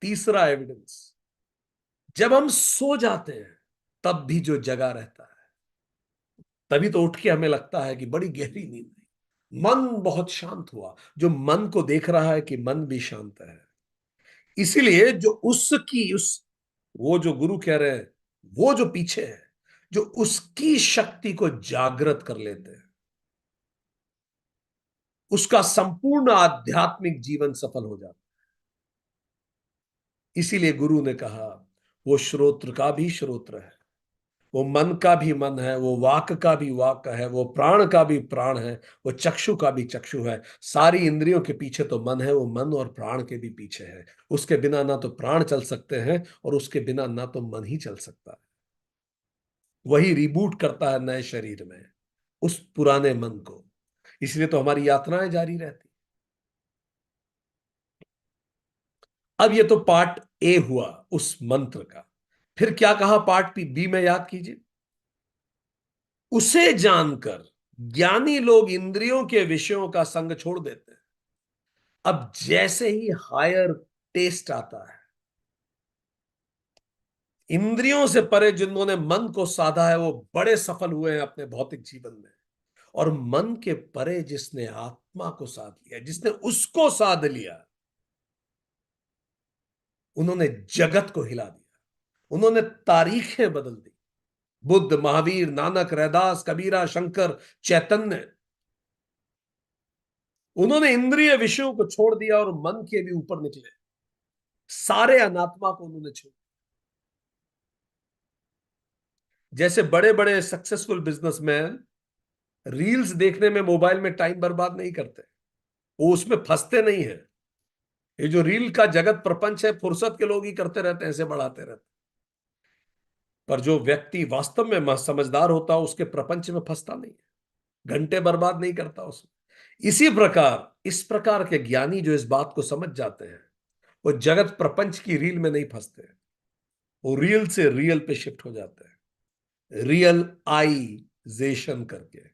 तीसरा एविडेंस, जब हम सो जाते हैं तब भी जो जगा रहता है, तभी तो उठ के हमें लगता है कि बड़ी गहरी नींद आई, मन बहुत शांत हुआ। जो मन को देख रहा है कि मन भी शांत है, इसीलिए जो उसकी उस, वो जो गुरु कह रहे हैं, वो जो पीछे है, जो उसकी शक्ति को जागृत कर लेते हैं, उसका संपूर्ण आध्यात्मिक जीवन सफल हो जाता है। इसीलिए गुरु ने कहा वो श्रोत्र का भी श्रोत्र है, वो मन का भी मन है, वो वाक का भी वाक है, वो प्राण का भी प्राण है, वो चक्षु का भी चक्षु है। सारी इंद्रियों के पीछे तो मन है, वो मन और प्राण के भी पीछे है। उसके बिना ना तो प्राण चल सकते हैं और उसके बिना ना तो मन ही चल सकता है। वही रिबूट करता है नए शरीर में उस पुराने मन को। इसलिए तो हमारी यात्राएं जारी रहती। अब ये तो पार्ट ए हुआ उस मंत्र का। फिर क्या कहा पार्ट बी में, याद कीजिए। उसे जानकर ज्ञानी लोग इंद्रियों के विषयों का संग छोड़ देते हैं। अब जैसे ही हायर टेस्ट आता है, इंद्रियों से परे जिन्होंने मन को साधा है वो बड़े सफल हुए हैं अपने भौतिक जीवन में। और मन के परे जिसने आत्मा को साध लिया, जिसने उसको साध लिया, उन्होंने जगत को हिला दिया, उन्होंने तारीखें बदल दी। बुद्ध, महावीर, नानक, रैदास, कबीरा, शंकर, चैतन्य, उन्होंने इंद्रिय विषयों को छोड़ दिया और मन के भी ऊपर निकले। सारे अनात्मा को उन्होंने छोड़। जैसे बड़े बड़े सक्सेसफुल बिजनेसमैन रील्स देखने में, मोबाइल में टाइम बर्बाद नहीं करते, वो उसमें फंसते नहीं है। ये जो रील का जगत प्रपंच है, फुर्सत के लोग ही करते रहते हैं, ऐसे बढ़ाते रहते हैं। पर जो व्यक्ति वास्तव में समझदार होता है उसके प्रपंच में फंसता नहीं है, घंटे बर्बाद नहीं करता उसमें। इसी प्रकार इस प्रकार के ज्ञानी जो इस बात को समझ जाते हैं, वो जगत प्रपंच की रील में नहीं फंसते। वो रियल से रियल पे शिफ्ट हो जाते हैं, रियल आइजेशन करके।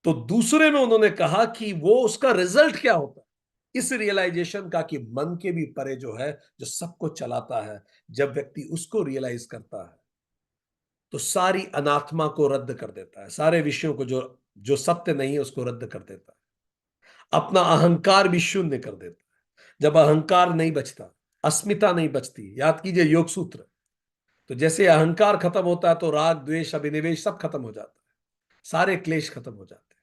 तो दूसरे में उन्होंने कहा कि वो उसका रिजल्ट क्या होता है इस रियलाइजेशन का, कि मन के भी परे जो है, जो सबको चलाता है, जब व्यक्ति उसको रियलाइज करता है तो सारी अनात्मा को रद्द कर देता है, सारे विषयों को जो जो सत्य नहीं है उसको रद्द कर देता है, अपना अहंकार भी शून्य कर देता है। जब अहंकार नहीं बचता, अस्मिता नहीं बचती, याद कीजिए योग सूत्र। तो जैसे अहंकार खत्म होता है तो राग, द्वेष, अभिनिवेश सब खत्म हो जाता है, सारे क्लेश खत्म हो जाते हैं,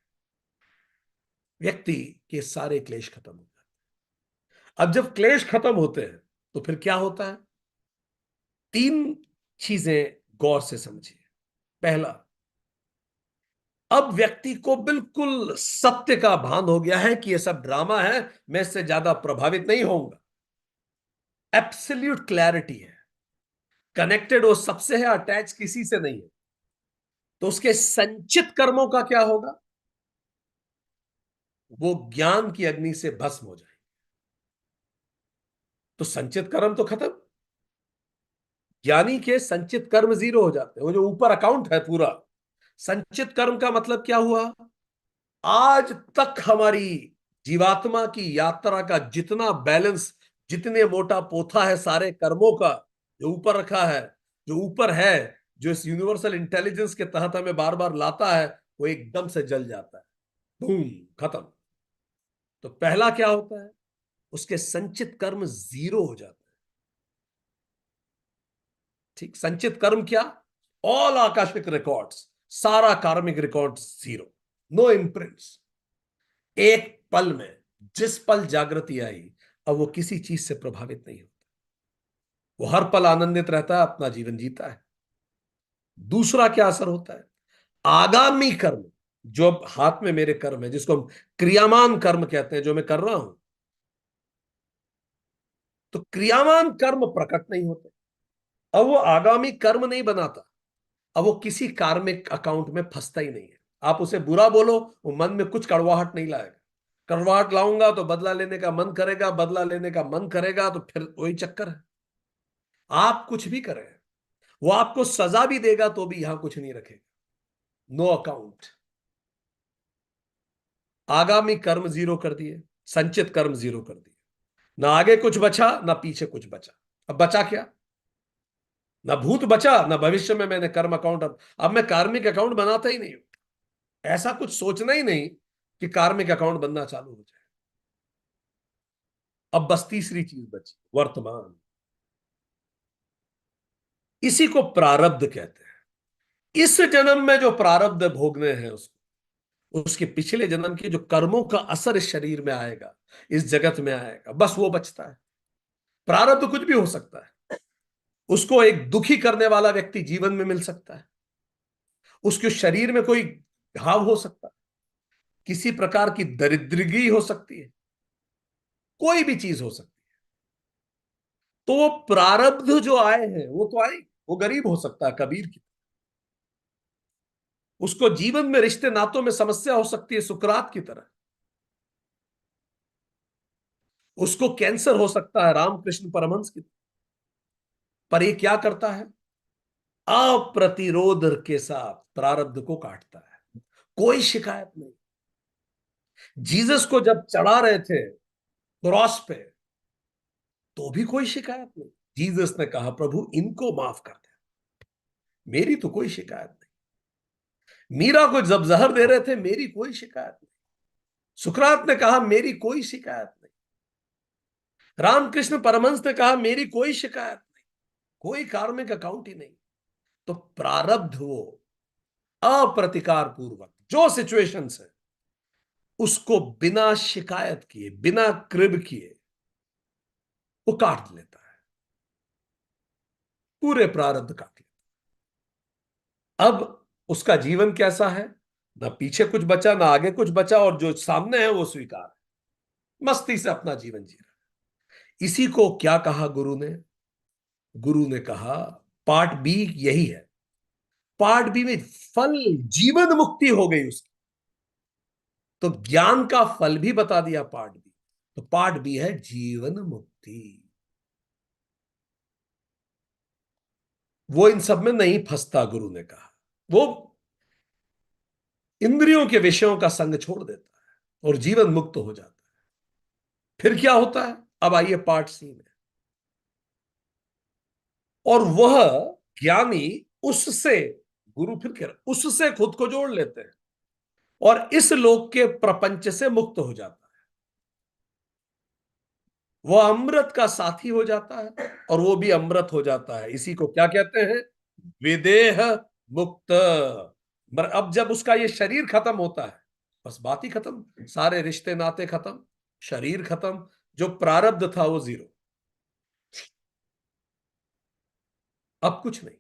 व्यक्ति के सारे क्लेश खत्म हो जाते हैं। अब जब क्लेश खत्म होते हैं तो फिर क्या होता है? तीन चीजें गौर से समझिए। पहला, अब व्यक्ति को बिल्कुल सत्य का भान हो गया है कि यह सब ड्रामा है, मैं इससे ज्यादा प्रभावित नहीं होऊंगा। एब्सोल्यूट क्लैरिटी है, कनेक्टेड वो सबसे है, अटैच किसी से नहीं है। तो उसके संचित कर्मों का क्या होगा? वो ज्ञान की अग्नि से भस्म हो जाए। तो संचित कर्म तो खत्म, ज्ञानी के संचित कर्म जीरो हो जाते हैं। वो जो ऊपर अकाउंट है पूरा, संचित कर्म का मतलब क्या हुआ? आज तक हमारी जीवात्मा की यात्रा का जितना बैलेंस, जितने मोटा पोथा है सारे कर्मों का, जो ऊपर रखा है, जो ऊपर है, जो इस यूनिवर्सल इंटेलिजेंस के तहत हमें बार बार लाता है, वो एकदम से जल जाता है, बूम, खत्म। तो पहला क्या होता है? उसके संचित कर्म जीरो हो जाते हैं। ठीक, संचित कर्म क्या? ऑल आकाशिक रिकॉर्ड्स, सारा कार्मिक रिकॉर्ड जीरो, नो इम्प्रिंट्स। एक पल में जिस पल जागृति आई, अब वो किसी चीज से प्रभावित नहीं होता, वो हर पल आनंदित रहता है, अपना जीवन जीता है। दूसरा क्या असर होता है? आगामी कर्म, जो अब हाथ में मेरे कर्म है, जिसको हम क्रियामान कर्म कहते हैं, जो मैं कर रहा हूं, तो क्रियामान कर्म प्रकट नहीं होते। अब वो आगामी कर्म नहीं बनाता, अब वो किसी कार्मिक अकाउंट में फंसता ही नहीं है। आप उसे बुरा बोलो, वो मन में कुछ कड़वाहट नहीं लाएगा। कड़वाहट लाऊंगा तो बदला लेने का मन करेगा, बदला लेने का मन करेगा तो फिर वही चक्कर है। आप कुछ भी करें, वो आपको सजा भी देगा तो भी यहां कुछ नहीं रखेगा, नो अकाउंट। आगामी कर्म जीरो कर दिए, संचित कर्म जीरो कर दिए, ना आगे कुछ बचा ना पीछे कुछ बचा। अब बचा क्या? ना भूत बचा, ना भविष्य में मैंने कर्म अकाउंट। अब मैं कार्मिक अकाउंट बनाता ही नहीं हूं, ऐसा कुछ सोचना ही नहीं कि कार्मिक अकाउंट बनना चालू हो जाए। अब बस तीसरी चीज बची, वर्तमान। इसी को प्रारब्ध कहते हैं। इस जन्म में जो प्रारब्ध भोगने हैं उसको, उसके पिछले जन्म के जो कर्मों का असर इस शरीर में आएगा, इस जगत में आएगा, बस वो बचता है। प्रारब्ध कुछ भी हो सकता है। उसको एक दुखी करने वाला व्यक्ति जीवन में मिल सकता है, उसके शरीर में कोई घाव हो सकता है, किसी प्रकार की दरिद्रगी हो सकती है, कोई भी चीज हो सकती है। तो वो प्रारब्ध जो आए हैं वो तो आए, वो गरीब हो सकता है कबीर की, उसको जीवन में रिश्ते नातों में समस्या हो सकती है सुकरात की तरह, उसको कैंसर हो सकता है रामकृष्ण परमहंस की तरह। पर ये क्या करता है? अप्रतिरोध के साथ प्रारब्ध को काटता है, कोई शिकायत नहीं। जीसस को जब चढ़ा रहे थे क्रॉस पे, तो भी कोई शिकायत नहीं। जीसस ने कहा प्रभु इनको माफ कर दे, मेरी तो कोई शिकायत नहीं। मीरा को जब जहर दे रहे थे, मेरी कोई शिकायत नहीं। सुकरात ने कहा मेरी कोई शिकायत नहीं। रामकृष्ण परमहंस ने कहा मेरी कोई शिकायत नहीं, कोई कार्मिक अकाउंट ही नहीं। तो प्रारब्ध वो अप्रतिकार पूर्वक जो सिचुएशंस है उसको बिना शिकायत किए, बिना क्रिब किए वो काट लेता है, पूरे प्रारब्ध काट लेता है। अब उसका जीवन कैसा है? ना पीछे कुछ बचा, ना आगे कुछ बचा, और जो सामने है वो स्वीकार है, मस्ती से अपना जीवन जी रहा है। इसी को क्या कहा गुरु ने? गुरु ने कहा पार्ट बी यही है। पार्ट बी में फल जीवन मुक्ति हो गई उसकी, तो ज्ञान का फल भी बता दिया पार्ट बी। तो पार्ट बी है जीवन मुक्ति। वो इन सब में नहीं फंसता, गुरु ने कहा। वो इंद्रियों के विषयों का संग छोड़ देता है और जीवन मुक्त हो जाता है। फिर क्या होता है? अब आइए पार्ट सी में। और वह ज्ञानी उससे, गुरु फिर कह रहा, उससे खुद को जोड़ लेते हैं और इस लोक के प्रपंच से मुक्त हो जाता है। वह अमृत का साथी हो जाता है और वो भी अमृत हो जाता है। इसी को क्या कहते हैं? विदेह मुक्त। अब जब उसका ये शरीर खत्म होता है, बस बात ही खत्म, सारे रिश्ते नाते खत्म, शरीर खत्म, जो प्रारब्ध था वो जीरो, अब कुछ नहीं।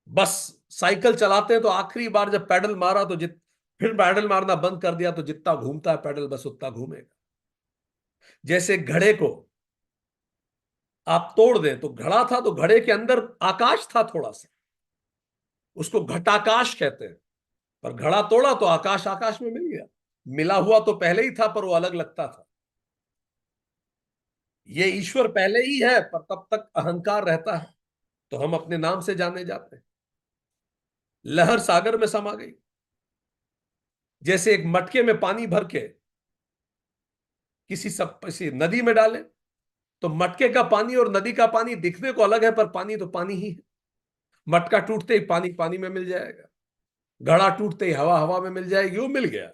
बस साइकिल चलाते हैं तो आखिरी बार जब पैडल मारा तो फिर पैडल मारना बंद कर दिया तो जितना घूमता है पैडल बस उतना घूमेगा। जैसे घड़े को आप तोड़ दें तो घड़ा था, तो घड़े के अंदर आकाश था थोड़ा सा, उसको घटाकाश कहते हैं। पर घड़ा तोड़ा तो आकाश आकाश में मिल गया। मिला हुआ तो पहले ही था पर वो अलग लगता था। ये ईश्वर पहले ही है पर तब तक अहंकार रहता है, तो हम अपने नाम से जाने जाते हैं। लहर सागर में समा गई। जैसे एक मटके में पानी भर के किसी नदी में डालें, तो मटके का पानी और नदी का पानी दिखने को अलग है पर पानी तो पानी ही है। मटका टूटते ही पानी पानी में मिल जाएगा, घड़ा टूटते ही हवा हवा में मिल जाएगी, वो मिल गया।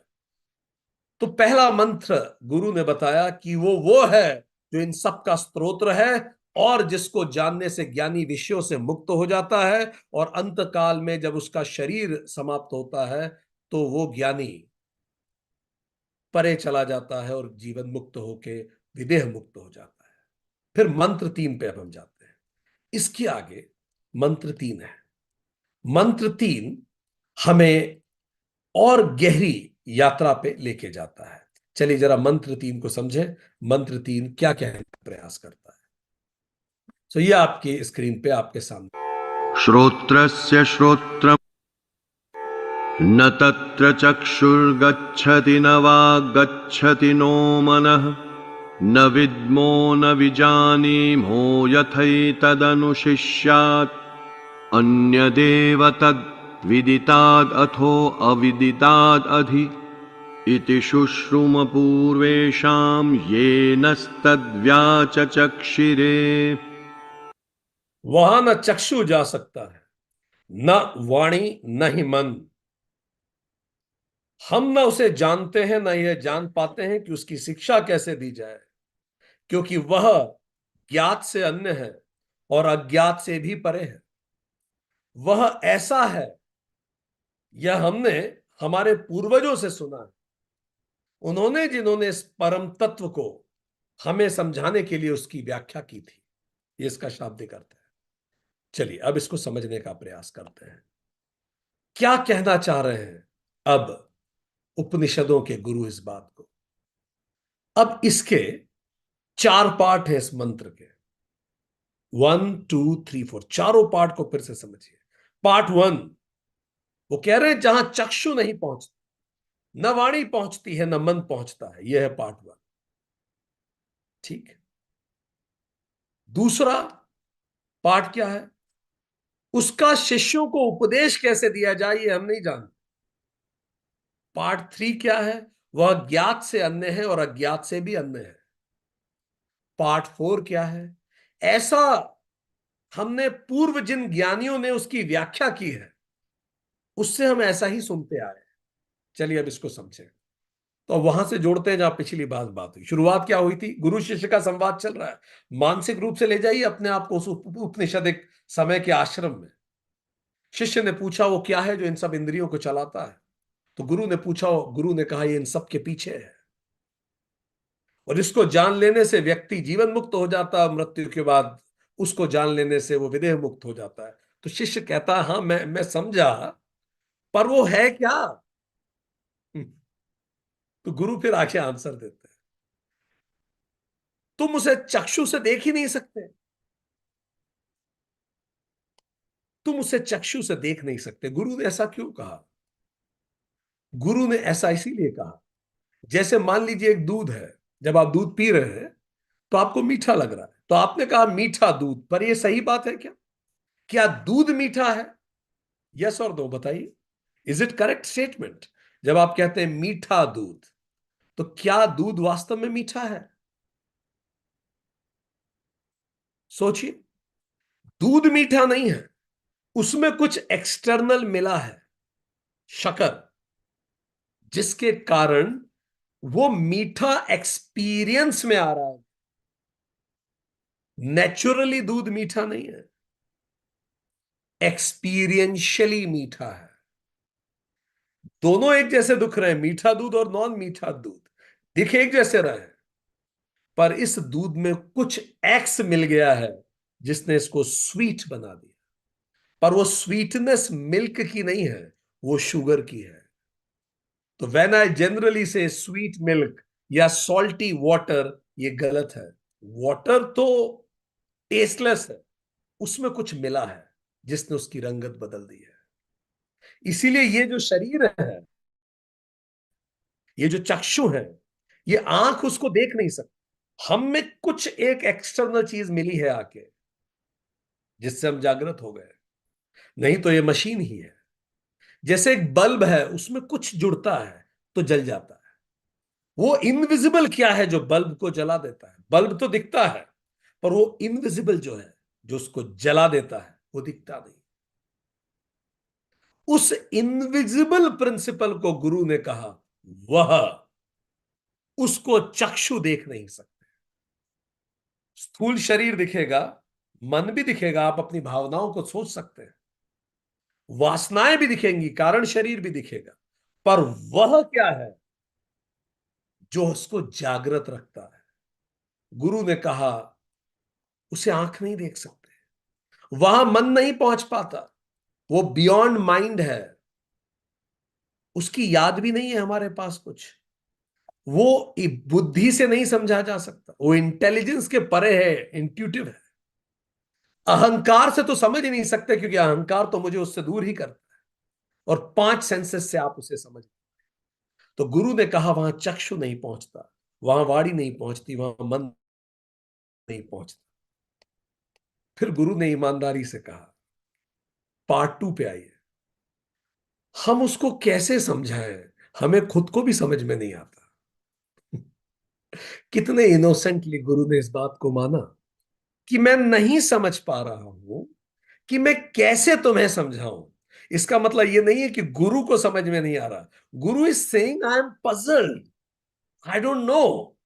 तो पहला मंत्र गुरु ने बताया कि वो है जो इन सब का स्त्रोत्र है और जिसको जानने से ज्ञानी विषयों से मुक्त हो जाता है, और अंत काल में जब उसका शरीर समाप्त होता है तो वो ज्ञानी परे चला जाता है और जीवन मुक्त होके विदेह मुक्त हो जाता है। फिर मंत्र 3 पे अब हम जाते हैं। इसके आगे मंत्र 3 है। मंत्र 3 हमें और गहरी यात्रा पे लेके जाता है। चलिए जरा मंत्र 3 को समझें। मंत्र 3 क्या कहने का प्रयास करता है? तो ये आपकी स्क्रीन पे आपके सामने। श्रोत्रस्य श्रोत्रम् न तत्र चक्षुर्गच्छति न वाग्गच्छति नो मनः न विद्मो न विजानीमो यथैतदनुशिष्यात् अन्यदेव तद्विदिताद् अथो अविदिताद् अधि इति शुश्रुम पूर्वेषां येनस्तद्व्याचचक्षिरे। वहां न चक्षु जा सकता है, न वाणी, न ही मन। हम न उसे जानते हैं, न यह जान पाते हैं कि उसकी शिक्षा कैसे दी जाए, क्योंकि वह ज्ञात से अन्य है और अज्ञात से भी परे है। वह ऐसा है, यह हमने हमारे पूर्वजों से सुना है। उन्होंने जिन्होंने इस परम तत्व को हमें समझाने के लिए उसकी व्याख्या की थी। ये इसका शाब्दिक अर्थ है। चलिए अब इसको समझने का प्रयास करते हैं। क्या कहना चाह रहे हैं अब उपनिषदों के गुरु इस बात को? अब इसके चार पार्ट है इस मंत्र के। 1 2 3 4, चारों पार्ट को फिर से समझिए। पार्ट 1, वो कह रहे हैं जहां चक्षु नहीं पहुंचता, न वाणी पहुंचती है, न मन पहुंचता है, यह है पार्ट 1। ठीक। दूसरा पार्ट क्या है? उसका शिष्यों को उपदेश कैसे दिया जाए, ये हम नहीं जानते। पार्ट 3 क्या है? वह ज्ञात से अन्य है और अज्ञात से भी अन्य है। पार्ट 4 क्या है? ऐसा हमने पूर्व जिन ज्ञानियों ने उसकी व्याख्या की है, उससे हम ऐसा ही सुनते आए। चलिए अब इसको समझें। तो अब वहां से जोड़ते हैं जहां पिछली बात हुई। शुरुआत क्या हुई थी? गुरु शिष्य का संवाद चल रहा है। मानसिक रूप से ले जाइए अपने आप को उस उपनिषदिक समय के आश्रम में। शिष्य ने पूछा वो क्या है जो इन सब इंद्रियों को चलाता है? तो गुरु ने पूछा, गुरु ने कहा ये इन सब के पीछे है, और इसको जान लेने से व्यक्ति जीवन मुक्त हो जाता है, मृत्यु के बाद उसको जान लेने से वो विदेह मुक्त हो जाता है। तो शिष्य कहता है हाँ मैं समझा, पर वो है क्या? तो गुरु फिर आके आंसर देते हैं, तुम उसे चक्षु से देख ही नहीं सकते। तुम उसे चक्षु से देख नहीं सकते। गुरु ने ऐसा क्यों कहा? गुरु ने ऐसा इसीलिए कहा, जैसे मान लीजिए एक दूध है, जब आप दूध पी रहे हैं तो आपको मीठा लग रहा है, तो आपने कहा मीठा दूध, पर यह सही बात है क्या? क्या दूध मीठा है? यस और नो बताइए। Is it correct statement? जब आप कहते हैं मीठा दूध, तो क्या दूध वास्तव में मीठा है? सोचिए। दूध मीठा नहीं है, उसमें कुछ एक्सटर्नल मिला है, शक्कर, जिसके कारण वो मीठा एक्सपीरियंस में आ रहा है। नेचुरली दूध मीठा नहीं है, एक्सपीरियंशियली मीठा है। दोनों एक जैसे दिख रहे हैं, मीठा दूध और नॉन मीठा दूध दिखे एक जैसे रहे हैं, पर इस दूध में कुछ एक्स मिल गया है जिसने इसको स्वीट बना दिया। पर वो स्वीटनेस मिल्क की नहीं है, वो शुगर की है। तो व्हेन आई जनरली से स्वीट मिल्क या सॉल्टी वाटर, ये गलत है। वाटर तो टेस्टलेस है, उसमें कुछ मिला है जिसने उसकी रंगत बदल दी है। इसीलिए ये जो शरीर है, ये जो चक्षु है, ये आंख उसको देख नहीं सकती। हम में कुछ एक एक्सटर्नल चीज मिली है आके, जिससे हम जागृत हो गए, नहीं तो ये मशीन ही है। जैसे एक बल्ब है, उसमें कुछ जुड़ता है तो जल जाता है। वो इनविजिबल क्या है जो बल्ब को जला देता है? बल्ब तो दिखता है, पर वो इनविजिबल जो है, जो उसको जला देता है, वो दिखता नहीं। उस इनविजिबल प्रिंसिपल को गुरु ने कहा, वह, उसको चक्षु देख नहीं सकते। स्थूल शरीर दिखेगा, मन भी दिखेगा, आप अपनी भावनाओं को सोच सकते हैं, वासनाएं भी दिखेंगी, कारण शरीर भी दिखेगा, पर वह क्या है जो उसको जागृत रखता है? गुरु ने कहा उसे आंख नहीं देख सकते, वहां मन नहीं पहुंच पाता, वो बियॉन्ड माइंड है, उसकी याद भी नहीं है हमारे पास कुछ, वो बुद्धि से नहीं समझा जा सकता, वो इंटेलिजेंस के परे है, इंट्यूटिव है। अहंकार से तो समझ ही नहीं सकते, क्योंकि अहंकार तो मुझे उससे दूर ही करता है, और 5 सेंसेस से आप उसे समझ। तो गुरु ने कहा वहां चक्षु नहीं पहुंचता, वहां वाणी नहीं पहुंचती, वहां मन नहीं पहुंचता। फिर गुरु ने ईमानदारी से कहा, पार्ट 2 पे आइए। हम उसको कैसे समझाएं? हमें खुद को भी समझ में नहीं आता। कितने इनोसेंटली गुरु ने इस बात को माना कि मैं नहीं समझ पा रहा हूं कि मैं कैसे तुम्हें समझाऊं। इसका मतलब यह नहीं है कि गुरु को समझ में नहीं आ रहा। गुरु is saying I am puzzled, I don't know,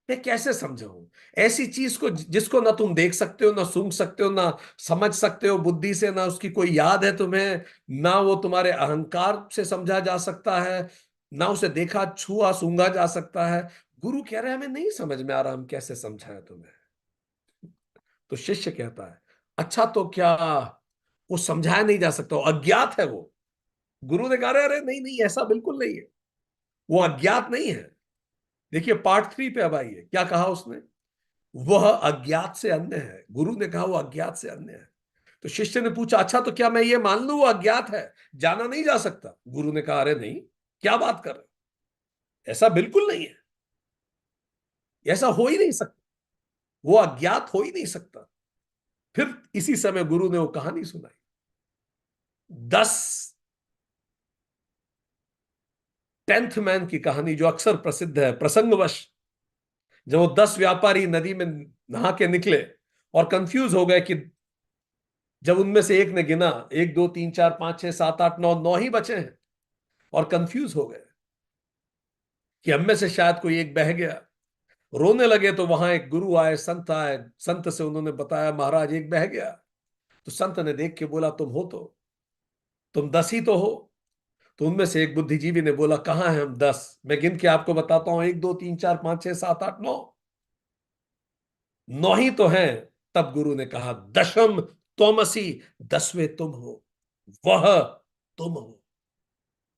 मैं कैसे समझाऊं ऐसी चीज को जिसको ना तुम देख सकते हो, ना सूंघ सकते हो, ना समझ सकते हो बुद्धि से, ना उसकी कोई याद है तुम्हें, ना वो तुम्हारे अहंकार से समझा जा सकता है, ना उसे देखा छुआ सूंघा जा सकता है। गुरु कह रहे हैं हमें नहीं समझ में आ रहा, हम कैसे समझाएं तुम्हें। तो शिष्य कहता है, अच्छा तो क्या वो समझाया नहीं जा सकता, वो अज्ञात है वो? गुरु ने कहा, अरे अरे नहीं नहीं, ऐसा बिल्कुल नहीं है, वो अज्ञात नहीं है। देखिए पार्ट 3 पे अब आइए, क्या कहा उसने? वह अज्ञात से अन्य है। गुरु ने कहा वो अज्ञात से अन्य है। तो शिष्य ने पूछा, अच्छा तो क्या मैं ये मान लूं वो अज्ञात है, जाना नहीं जा सकता? गुरु ने कहा, अरे नहीं, क्या बात कर रहे हो? ऐसा बिल्कुल नहीं है, ऐसा हो ही नहीं सकता, वो अज्ञात हो ही नहीं सकता। फिर इसी समय गुरु ने वो कहानी सुनाई, 10 टेंथ मैन की कहानी, जो अक्सर प्रसिद्ध है। प्रसंगवश जब वो 10 व्यापारी नदी में नहा के निकले और कंफ्यूज हो गए कि जब उनमें से एक ने गिना, 1 2 3 4 5 6 7 8 9, 9 ही बचे हैं, और कंफ्यूज हो गए कि हम में से शायद कोई एक बह गया। रोने लगे तो वहां एक गुरु आए, संत आए, संत से उन्होंने बताया, महाराज एक बह गया। तो संत ने देख के बोला, तुम हो तो, तुम 10 ही तो हो। तो उनमें से एक बुद्धिजीवी ने बोला, कहां है हम 10? मैं गिन के आपको बताता हूं, 1 2 3 4 5 6 7 8 9, 9 ही तो हैं। तब गुरु ने कहा, दशम त्वमसि, 10वें तुम हो, वह तुम हो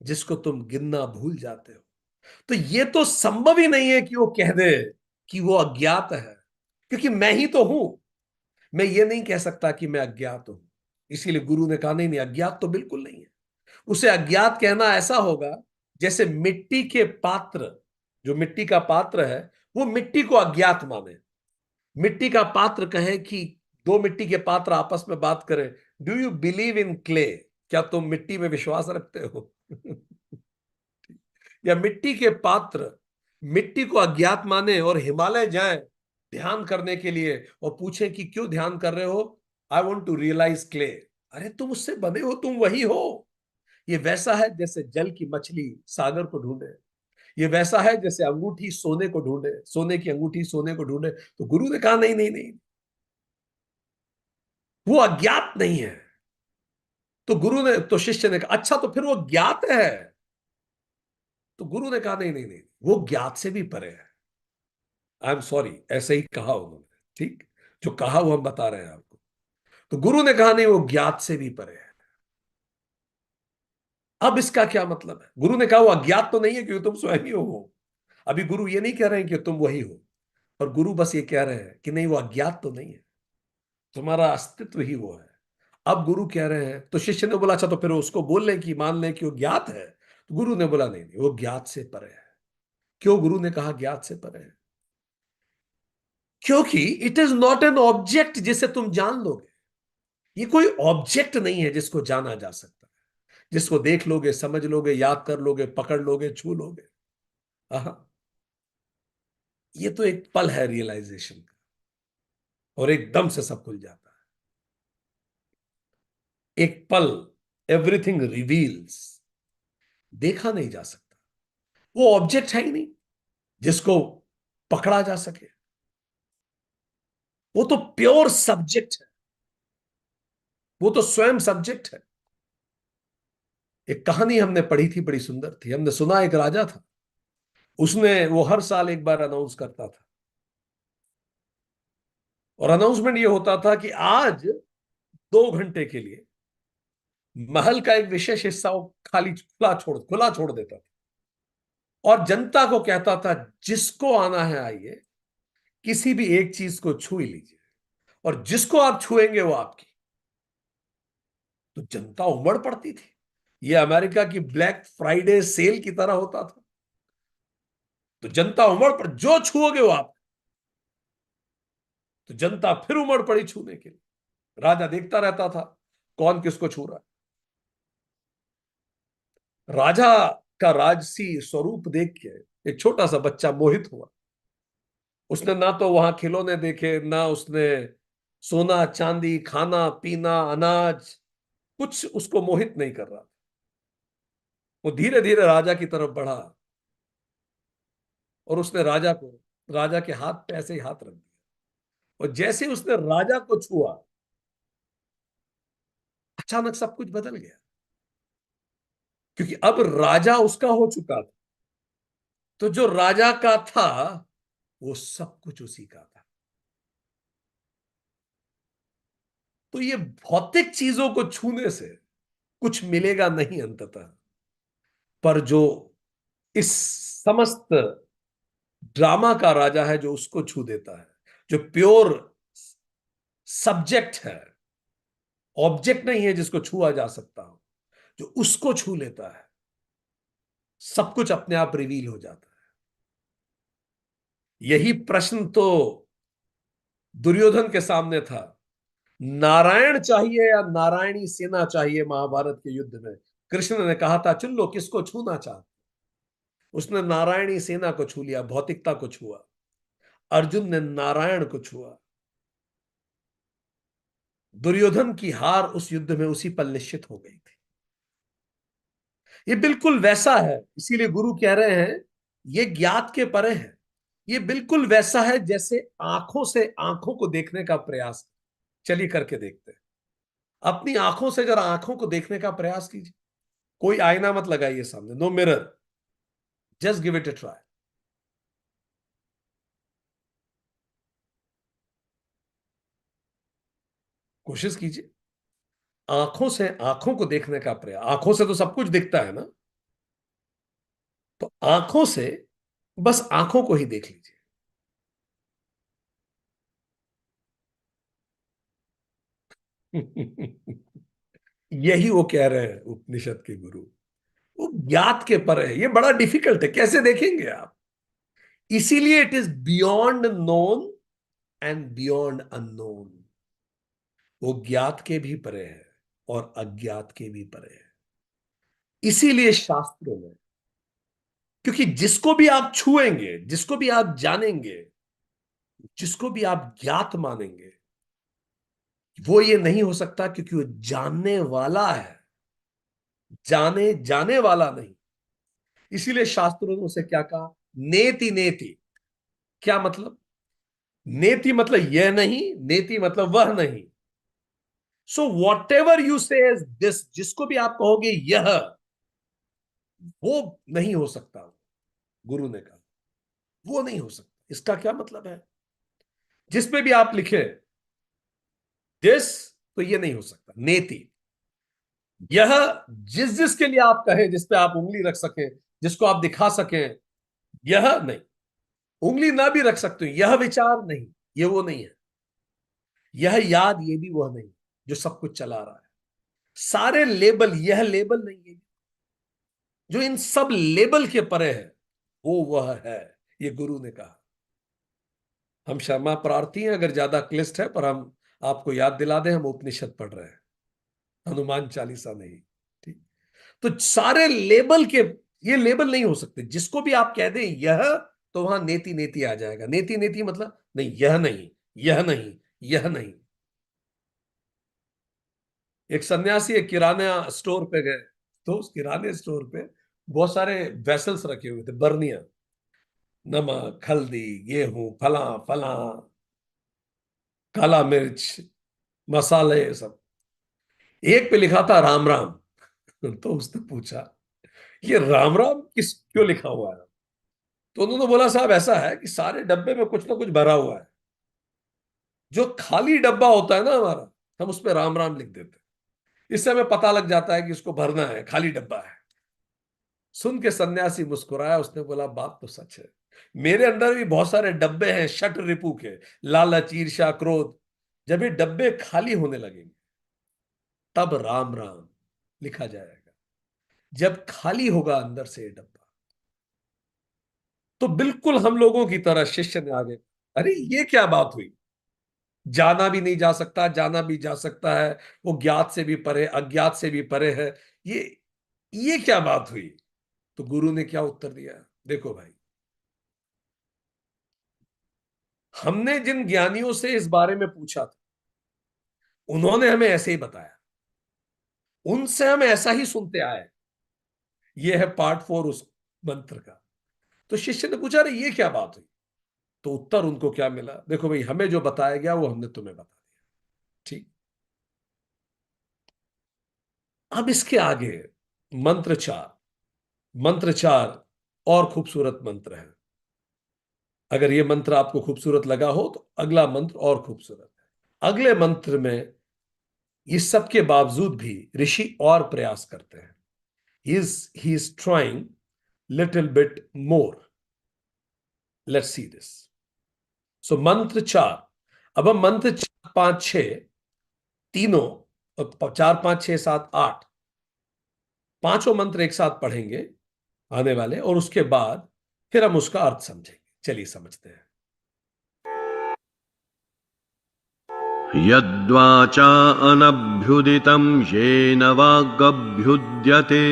जिसको तुम गिनना भूल जाते हो। तो ये तो संभव ही नहीं है कि वो कह दे कि वो अज्ञात है, क्योंकि मैं ही तो हूं। मैं ये नहीं कह सकता कि मैं अज्ञात हूं। इसीलिए गुरु ने कहा, नहीं नहीं, अज्ञात तो बिल्कुल नहीं है। उसे अज्ञात कहना ऐसा होगा जैसे मिट्टी के पात्र, जो मिट्टी का पात्र है, वो मिट्टी को अज्ञात माने। मिट्टी का पात्र कहे कि दो मिट्टी के पात्र आपस में बात करें, do you believe in clay? क्या तुम मिट्टी में विश्वास रखते हो? या मिट्टी के पात्र मिट्टी को अज्ञात माने और हिमालय जाएं ध्यान करने के लिए और पूछे कि क्यों ध्यान कर रहे हो? I want to realise clay. अरे तुम उससे बने हो, तुम वही हो। ये वैसा है जैसे जल की मछली सागर को ढूंढे, ये वैसा है जैसे अंगूठी सोने को ढूंढे, सोने की अंगूठी सोने को ढूंढे। तो गुरु ने कहा, नहीं नहीं नहीं, वो अज्ञात नहीं है। तो गुरु ने, तो शिष्य ने कहा, अच्छा तो फिर वो ज्ञात है? तो गुरु ने कहा, नहीं नहीं नहीं, वो ज्ञात से भी परे है। आई एम सॉरी, ऐसे ही कहा उन्होंने, ठीक, जो कहा वो हम बता रहे हैं आपको। तो गुरु ने कहा, नहीं, वो ज्ञात से भी परे है। अब इसका क्या मतलब है? गुरु ने कहा वो अज्ञात तो नहीं है क्योंकि तुम स्वयं ही हो। अभी गुरु ये नहीं कह रहे हैं कि तुम वही हो, और गुरु बस ये कह रहे हैं कि नहीं, वो अज्ञात तो नहीं है, तुम्हारा अस्तित्व ही वो है। अब गुरु कह रहे हैं, तो शिष्य ने बोला, अच्छा तो फिर उसको बोल लें कि मान लें कि वो ज्ञात है? तो गुरु ने बोला, नहीं नहीं, वो ज्ञात से परे है। क्यों गुरु ने कहा ज्ञात से परे है? क्योंकि it is not an object जिसे तुम जान लोगे। ये कोई ऑब्जेक्ट नहीं है जिसको जाना जा सकता है, जिसको देख लोगे, समझ लोगे, याद कर लोगे, पकड़ लोगे, छू लोगे। आहा, ये तो एक पल है रियलाइजेशन का, और एकदम से सब खुल जाता है। एक पल, एवरीथिंग रिवील्स, देखा नहीं जा सकता। वो ऑब्जेक्ट है ही नहीं जिसको पकड़ा जा सके। वो तो प्योर सब्जेक्ट है, वो तो स्वयं सब्जेक्ट है। एक कहानी हमने पढ़ी थी, बड़ी सुंदर थी। हमने सुना, एक राजा था, उसने, वो हर साल एक बार अनाउंस करता था, और अनाउंसमेंट ये होता था कि आज 2 घंटे के लिए महल का एक विशेष हिस्सा वो खाली, खुला छोड़ देता था, और जनता को कहता था, जिसको आना है आइए, किसी भी एक चीज को छू ही लीजिए, और जिसको आप छुएंगे वो आपकी। तो जनता उमड़ पड़ती थी। ये अमेरिका की ब्लैक फ्राइडे सेल की तरह होता था। तो जनता उमड़ पड़, जो छुओगे वो आप। तो जनता फिर उमड़ पड़ी छूने के लिए। राजा देखता रहता था कौन किसको छू रहा है। राजा का राजसी स्वरूप देख के एक छोटा सा बच्चा मोहित हुआ। उसने ना तो वहां खिलौने देखे, ना उसने सोना चांदी, खाना पीना, अनाज, कुछ उसको मोहित नहीं कर रहा। वो धीरे धीरे राजा की तरफ बढ़ा, और उसने राजा को, राजा के हाथ पे ऐसे ही हाथ रख दिया, और जैसे ही उसने राजा को छुआ, अचानक सब कुछ बदल गया, क्योंकि अब राजा उसका हो चुका था। तो जो राजा का था वो सब कुछ उसी का था। तो ये भौतिक चीजों को छूने से कुछ मिलेगा नहीं अंततः, पर जो इस समस्त ड्रामा का राजा है, जो उसको छू देता है, जो प्योर सब्जेक्ट है, ऑब्जेक्ट नहीं है जिसको छुआ जा सकता हो, जो उसको छू लेता है, सब कुछ अपने आप रिवील हो जाता है। यही प्रश्न तो दुर्योधन के सामने था। नारायण चाहिए या नारायणी सेना चाहिए महाभारत के युद्ध में? कृष्ण ने कहा था चुन लो, किसको छूना चाहते। उसने नारायणी सेना को छू लिया, भौतिकता को छुआ। अर्जुन ने नारायण को छुआ। दुर्योधन की हार उस युद्ध में उसी पल निश्चित हो गई थी। ये बिल्कुल वैसा है, इसीलिए गुरु कह रहे हैं ये ज्ञात के परे है। ये बिल्कुल वैसा है जैसे आंखों से आंखों को देखने का प्रयास। चलिए करके देखते हैं। अपनी आंखों से जरा आंखों को देखने का प्रयास कीजिए। कोई आईना मत लगाइए सामने, no mirror, just give it a try. कोशिश कीजिए आंखों से आंखों को देखने का प्रयास। आंखों से तो सब कुछ दिखता है ना, तो आंखों से बस आंखों को ही देख लीजिए। यही वो कह रहे हैं उपनिषद के गुरु। वो ज्ञात के पर है, ये बड़ा डिफिकल्ट है, कैसे देखेंगे आप? इसीलिए it is beyond known and beyond unknown. वो ज्ञात के भी परे है और अज्ञात के भी परे है। इसीलिए शास्त्रों में, क्योंकि जिसको भी आप छुएंगे, जिसको भी आप जानेंगे, जिसको भी आप ज्ञात मानेंगे, वो ये नहीं हो सकता, क्योंकि वो जानने वाला है, जाने जाने वाला नहीं। इसीलिए शास्त्रों ने उसे क्या कहा? नेति नेति। क्या मतलब? नेति मतलब यह नहीं, नेति मतलब वह नहीं। सो वॉट एवर यू से दिस, जिसको भी आप कहोगे यह, वो नहीं हो सकता। गुरु ने कहा वो नहीं हो सकता। इसका क्या मतलब है? जिसमें भी आप लिखे दिस, तो ये नहीं हो सकता। नेति, यह, जिस जिसके लिए आप कहें, जिस पे आप उंगली रख सकें, जिसको आप दिखा सकें, यह नहीं। उंगली ना भी रख सकते हो, यह विचार नहीं, ये वो नहीं है। यह याद, ये भी वह नहीं जो सब कुछ चला रहा है। सारे लेबल, यह लेबल नहीं है जो इन सब लेबल के परे है, वो वह है। ये गुरु ने कहा। हम क्षमा प्रार्थी हैं अगर ज्यादा क्लिष्ट है, पर हम आपको याद दिला दें, हम उपनिषद पढ़ रहे हैं, हनुमान चालीसा नहीं। ठीक। तो सारे लेबल के, ये लेबल नहीं हो सकते। जिसको भी आप कह दें यह, तो वहां नेति नेति आ जाएगा। नेति नेति मतलब नहीं, यह नहीं, यह नहीं, यह नहीं। एक सन्यासी एक किराना स्टोर पे गए, तो उस किराने स्टोर पे बहुत सारे वेसल्स रखे हुए थे, बर्नियां, नमक, हल्दी, गेहूं, फला फला, काला मिर्च, मसाले, सब। एक पे लिखा था राम राम। तो उसने पूछा ये राम राम किस क्यों लिखा हुआ है? तो उन्होंने बोला साहब ऐसा है कि सारे डब्बे में कुछ ना कुछ भरा हुआ है। जो खाली डब्बा होता है ना हमारा, हम उस पर राम राम लिख देते हैं। इससे हमें पता लग जाता है कि इसको भरना है, खाली डब्बा है। सुन के सन्यासी मुस्कुराया, उसने बोला बात तो सच है। मेरे अंदर भी बहुत सारे डब्बे हैं, शठ रिपू के, लालच, ईर्ष्या, क्रोध। जब ये डब्बे खाली होने लगेंगे, तब राम राम लिखा जाएगा। जब खाली होगा अंदर से ये डब्बा, तो बिल्कुल हम लोगों की तरह शिष्य ने आगे, अरे ये क्या बात हुई? जाना भी नहीं जा सकता, जाना भी जा सकता है, वो ज्ञात से भी परे, अज्ञात से भी परे है। ये ये क्या बात हुई? तो गुरु ने क्या उत्तर दिया? देखो भाई, हमने जिन ज्ञानियों से इस बारे में पूछा था, उन्होंने हमें ऐसे ही बताया, उनसे हम ऐसा ही सुनते आए। ये है पार्ट 4 उस मंत्र का। तो शिष्य ने पूछा अरे ये क्या बात हुई? तो उत्तर उनको क्या मिला? देखो भाई, हमें जो बताया गया वो हमने तुम्हें बता दिया। ठीक। अब इसके आगे मंत्र 4, मंत्र 4 और खूबसूरत मंत्र है। अगर ये मंत्र आपको खूबसूरत लगा हो, तो अगला मंत्र और खूबसूरत है। अगले मंत्र में इस सब के बावजूद भी ऋषि और प्रयास करते हैं. He is trying little bit more. Let's see this. So mantra 4. अब हम मंत्र 4, 5, 6 तीनों, 4, 5, 6, 7, 8 पांचों मंत्र एक साथ पढ़ेंगे आने वाले, और उसके बाद फिर हम उसका अर्थ समझेंगे. चलिए समझते हैं. यद्वाचा अनभ्युदितं येन वागभ्युद्यते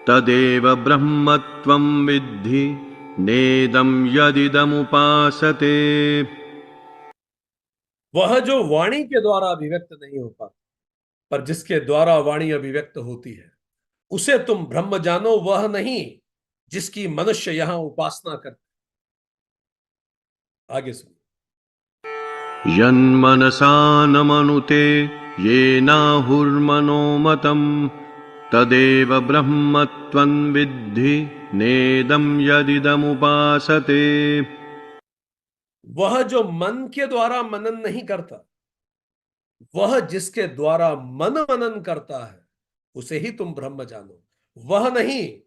तदेव ब्रह्मत्वं विद्धि नेदं यदिदमुपासते. वह जो वाणी के द्वारा अभिव्यक्त नहीं हो पाता, पर जिसके द्वारा वाणी अभिव्यक्त होती है, उसे तुम ब्रह्म जानो. वह नहीं जिसकी मनुष्य यहां उपासना करते. आगे सुनो. यन्मनसा न मनुते येनाहुर्मनोमतं तदेव ब्रह्मत्वं विद्धि नेदं यदिदमुपासते. वह जो मन के द्वारा मनन नहीं करता, वह जिसके द्वारा मन मनन करता है, उसे ही तुम ब्रह्म जानो. वह नहीं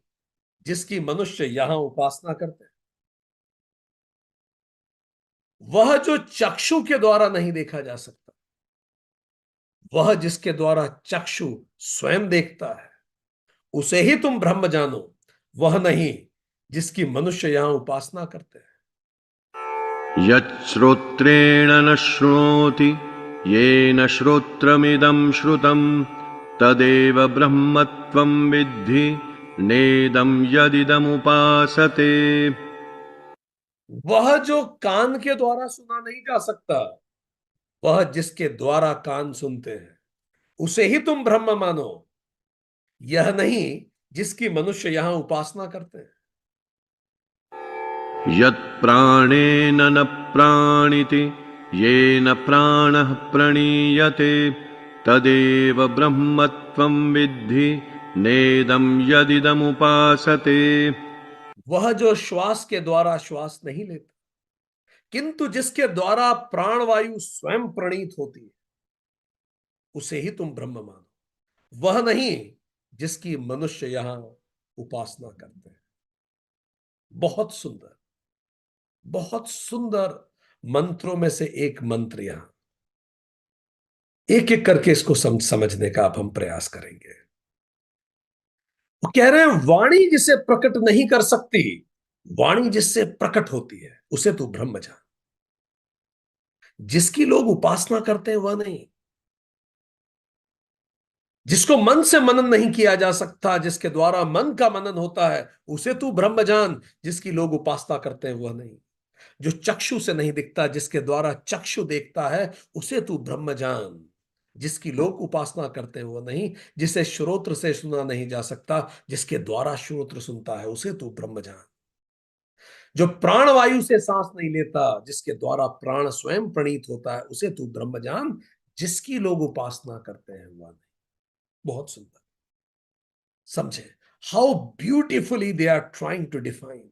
जिसकी मनुष्य यहां उपासना करते हैं. वह जो चक्षु के द्वारा नहीं देखा जा सकता, वह जिसके द्वारा चक्षु स्वयं देखता है, उसे ही तुम ब्रह्म जानो. वह नहीं जिसकी मनुष्य यहां उपासना करते हैं. यच्छ्रोत्रेण न शृणोति येन श्रोत्रमिदं श्रुतं तदेव ब्रह्मत्वं विद्धि नेदं यदिदमुपासते. वह जो कान के द्वारा सुना नहीं जा सकता, वह जिसके द्वारा कान सुनते हैं, उसे ही तुम ब्रह्म मानो. यह नहीं जिसकी मनुष्य यहां उपासना करते हैं. यत्प्राणेन न प्राणिति येन प्राणः प्रणीयते तदेव ब्रह्मत्वं विद्धि नेदं यदिदमुपासते. वह जो श्वास के द्वारा श्वास नहीं लेता, किंतु जिसके द्वारा प्राणवायु स्वयं प्रणीत होती है, उसे ही तुम ब्रह्म मानो. वह नहीं जिसकी मनुष्य यहां उपासना करते हैं. बहुत सुंदर, बहुत सुंदर मंत्रों में से एक मंत्र यहां. एक एक करके इसको समझने का अब हम प्रयास करेंगे. वो कह रहे हैं वाणी जिसे प्रकट नहीं कर सकती, वाणी जिससे प्रकट होती है, उसे तू ब्रह्म जान. जिसकी लोग उपासना करते हैं वह नहीं. जिसको मन से मनन नहीं किया जा सकता, जिसके द्वारा मन का मनन होता है, उसे तू ब्रह्म जान. जिसकी लोग उपासना करते हैं वह नहीं. जो चक्षु से नहीं दिखता, जिसके द्वारा चक्षु देखता है, उसे तू ब्रह्म जान. जिसकी लोग उपासना करते हैं वह नहीं. जिसे श्रोत्र से सुना नहीं जा सकता, जिसके द्वारा श्रोत्र सुनता है, उसे तू ब्रह्म जान. जो प्राण वायु से सांस नहीं लेता, जिसके द्वारा प्राण स्वयं प्रणीत होता है, उसे तू ब्रह्म जान. जिसकी लोग उपासना करते हैं वह नहीं. बहुत सुंदर. समझे how beautifully they are trying to define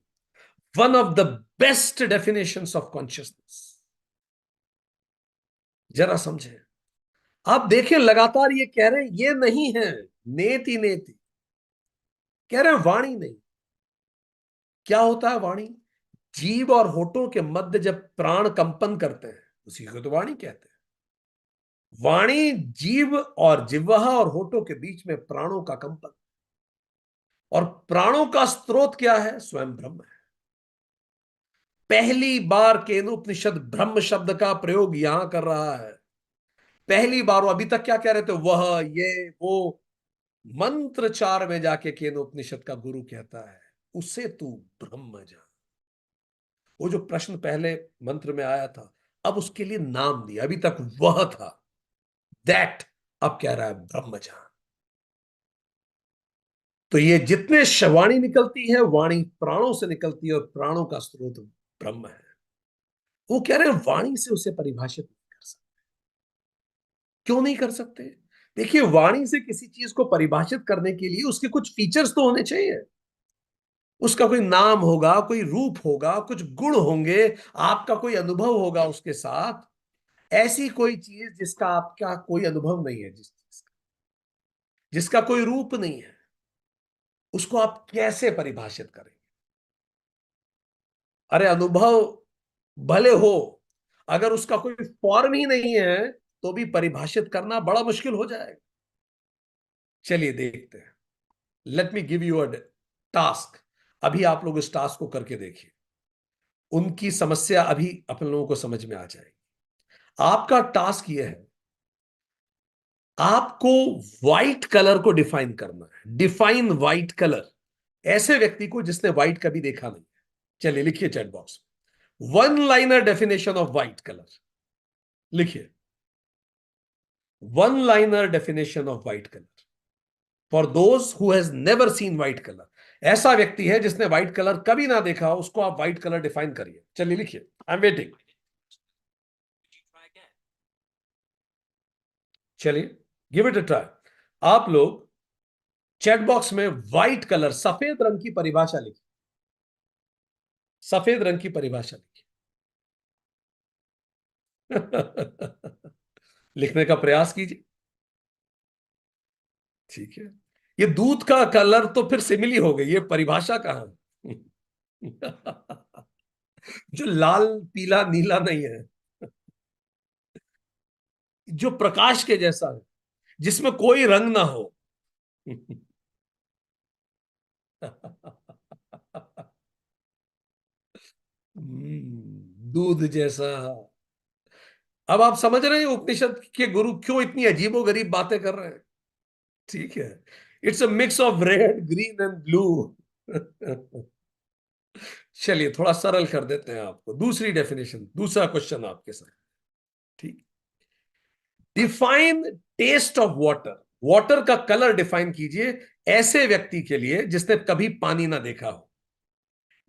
one of the best definitions of consciousness. जरा समझे. आप देखें लगातार ये कह रहे हैं ये नहीं है नेति नेति. कह रहे हैं वाणी नहीं. क्या होता है वाणी? जीव और होठों के मध्य जब प्राण कंपन करते हैं, उसी को तो वाणी कहते हैं. वाणी जीव और जिह्वा और होठों के बीच में प्राणों का कंपन. और प्राणों का स्रोत क्या है? स्वयं ब्रह्म है. पहली बार केनोपनिषद ब्रह्म शब्द का प्रयोग यहां कर रहा है. पहली बार. अभी तक क्या कह रहे थे? वह, ये, वो. मंत्र 4 में जाके केनोपनिषद का गुरु कहता है उसे तू ब्रह्म जान. वो जो प्रश्न पहले मंत्र में आया था, अब उसके लिए नाम दिया. अभी तक वह था, दैट. अब कह रहा है ब्रह्म जान. तो ये जितने वाणी निकलती है, वाणी प्राणों से निकलती है, और प्राणों का स्रोत ब्रह्म है. वो कह रहे हैं वाणी से उसे परिभाषित नहीं कर सकते. क्यों नहीं कर सकते? देखिए, वाणी से किसी चीज को परिभाषित करने के लिए उसके कुछ फीचर्स तो होने चाहिए. उसका कोई नाम होगा, कोई रूप होगा, कुछ गुण होंगे, आपका कोई अनुभव होगा उसके साथ. ऐसी कोई चीज जिसका आपका कोई अनुभव नहीं है, जिसका कोई रूप नहीं है, उसको आप कैसे परिभाषित करेंगे? अरे अनुभव भले हो, अगर उसका कोई फॉर्म ही नहीं है तो भी परिभाषित करना बड़ा मुश्किल हो जाएगा। चलिए देखते हैं। Let me give you a task. अभी आप लोग इस टास्क को करके देखिए, उनकी समस्या अभी अपन लोगों को समझ में आ जाएगी। आपका टास्क यह है, आपको व्हाइट कलर को डिफाइन करना है। डिफाइन व्हाइट कलर, ऐसे व्यक्ति को जिसने व्हाइट कभी देखा नहीं। चलिए लिखिए चैट बॉक्स में, one liner definition of white colour लिखिए। One liner definition of white colour for those who has never seen white colour. ऐसा व्यक्ति है जिसने व्हाइट कलर कभी ना देखा, उसको आप व्हाइट कलर डिफाइन करिए। चलिए लिखिए, आई एम वेटिंग। चलिए गिव इट अ ट्राई। आप लोग चैट बॉक्स में व्हाइट कलर, सफेद रंग की परिभाषा लिखिए। सफेद रंग की परिभाषा लिखिए। लिखने का प्रयास कीजिए। ठीक है। ये दूध का कलर तो फिर सिमिली हो गई, ये परिभाषा कहां? जो लाल पीला नीला नहीं है, जो प्रकाश के जैसा है, जिसमें कोई रंग ना हो। दूध जैसा। अब आप समझ रहे हैं उपनिषद के गुरु क्यों इतनी अजीबो गरीब बातें कर रहे हैं? ठीक है। It's a mix of red green and blue. चलिए थोड़ा सरल कर देते हैं आपको। दूसरी डेफिनेशन, दूसरा क्वेश्चन आपके साथ। ठीक। Define test of water. Water का कलर डिफाइन कीजिए ऐसे व्यक्ति के लिए जिसने कभी पानी ना देखा हो।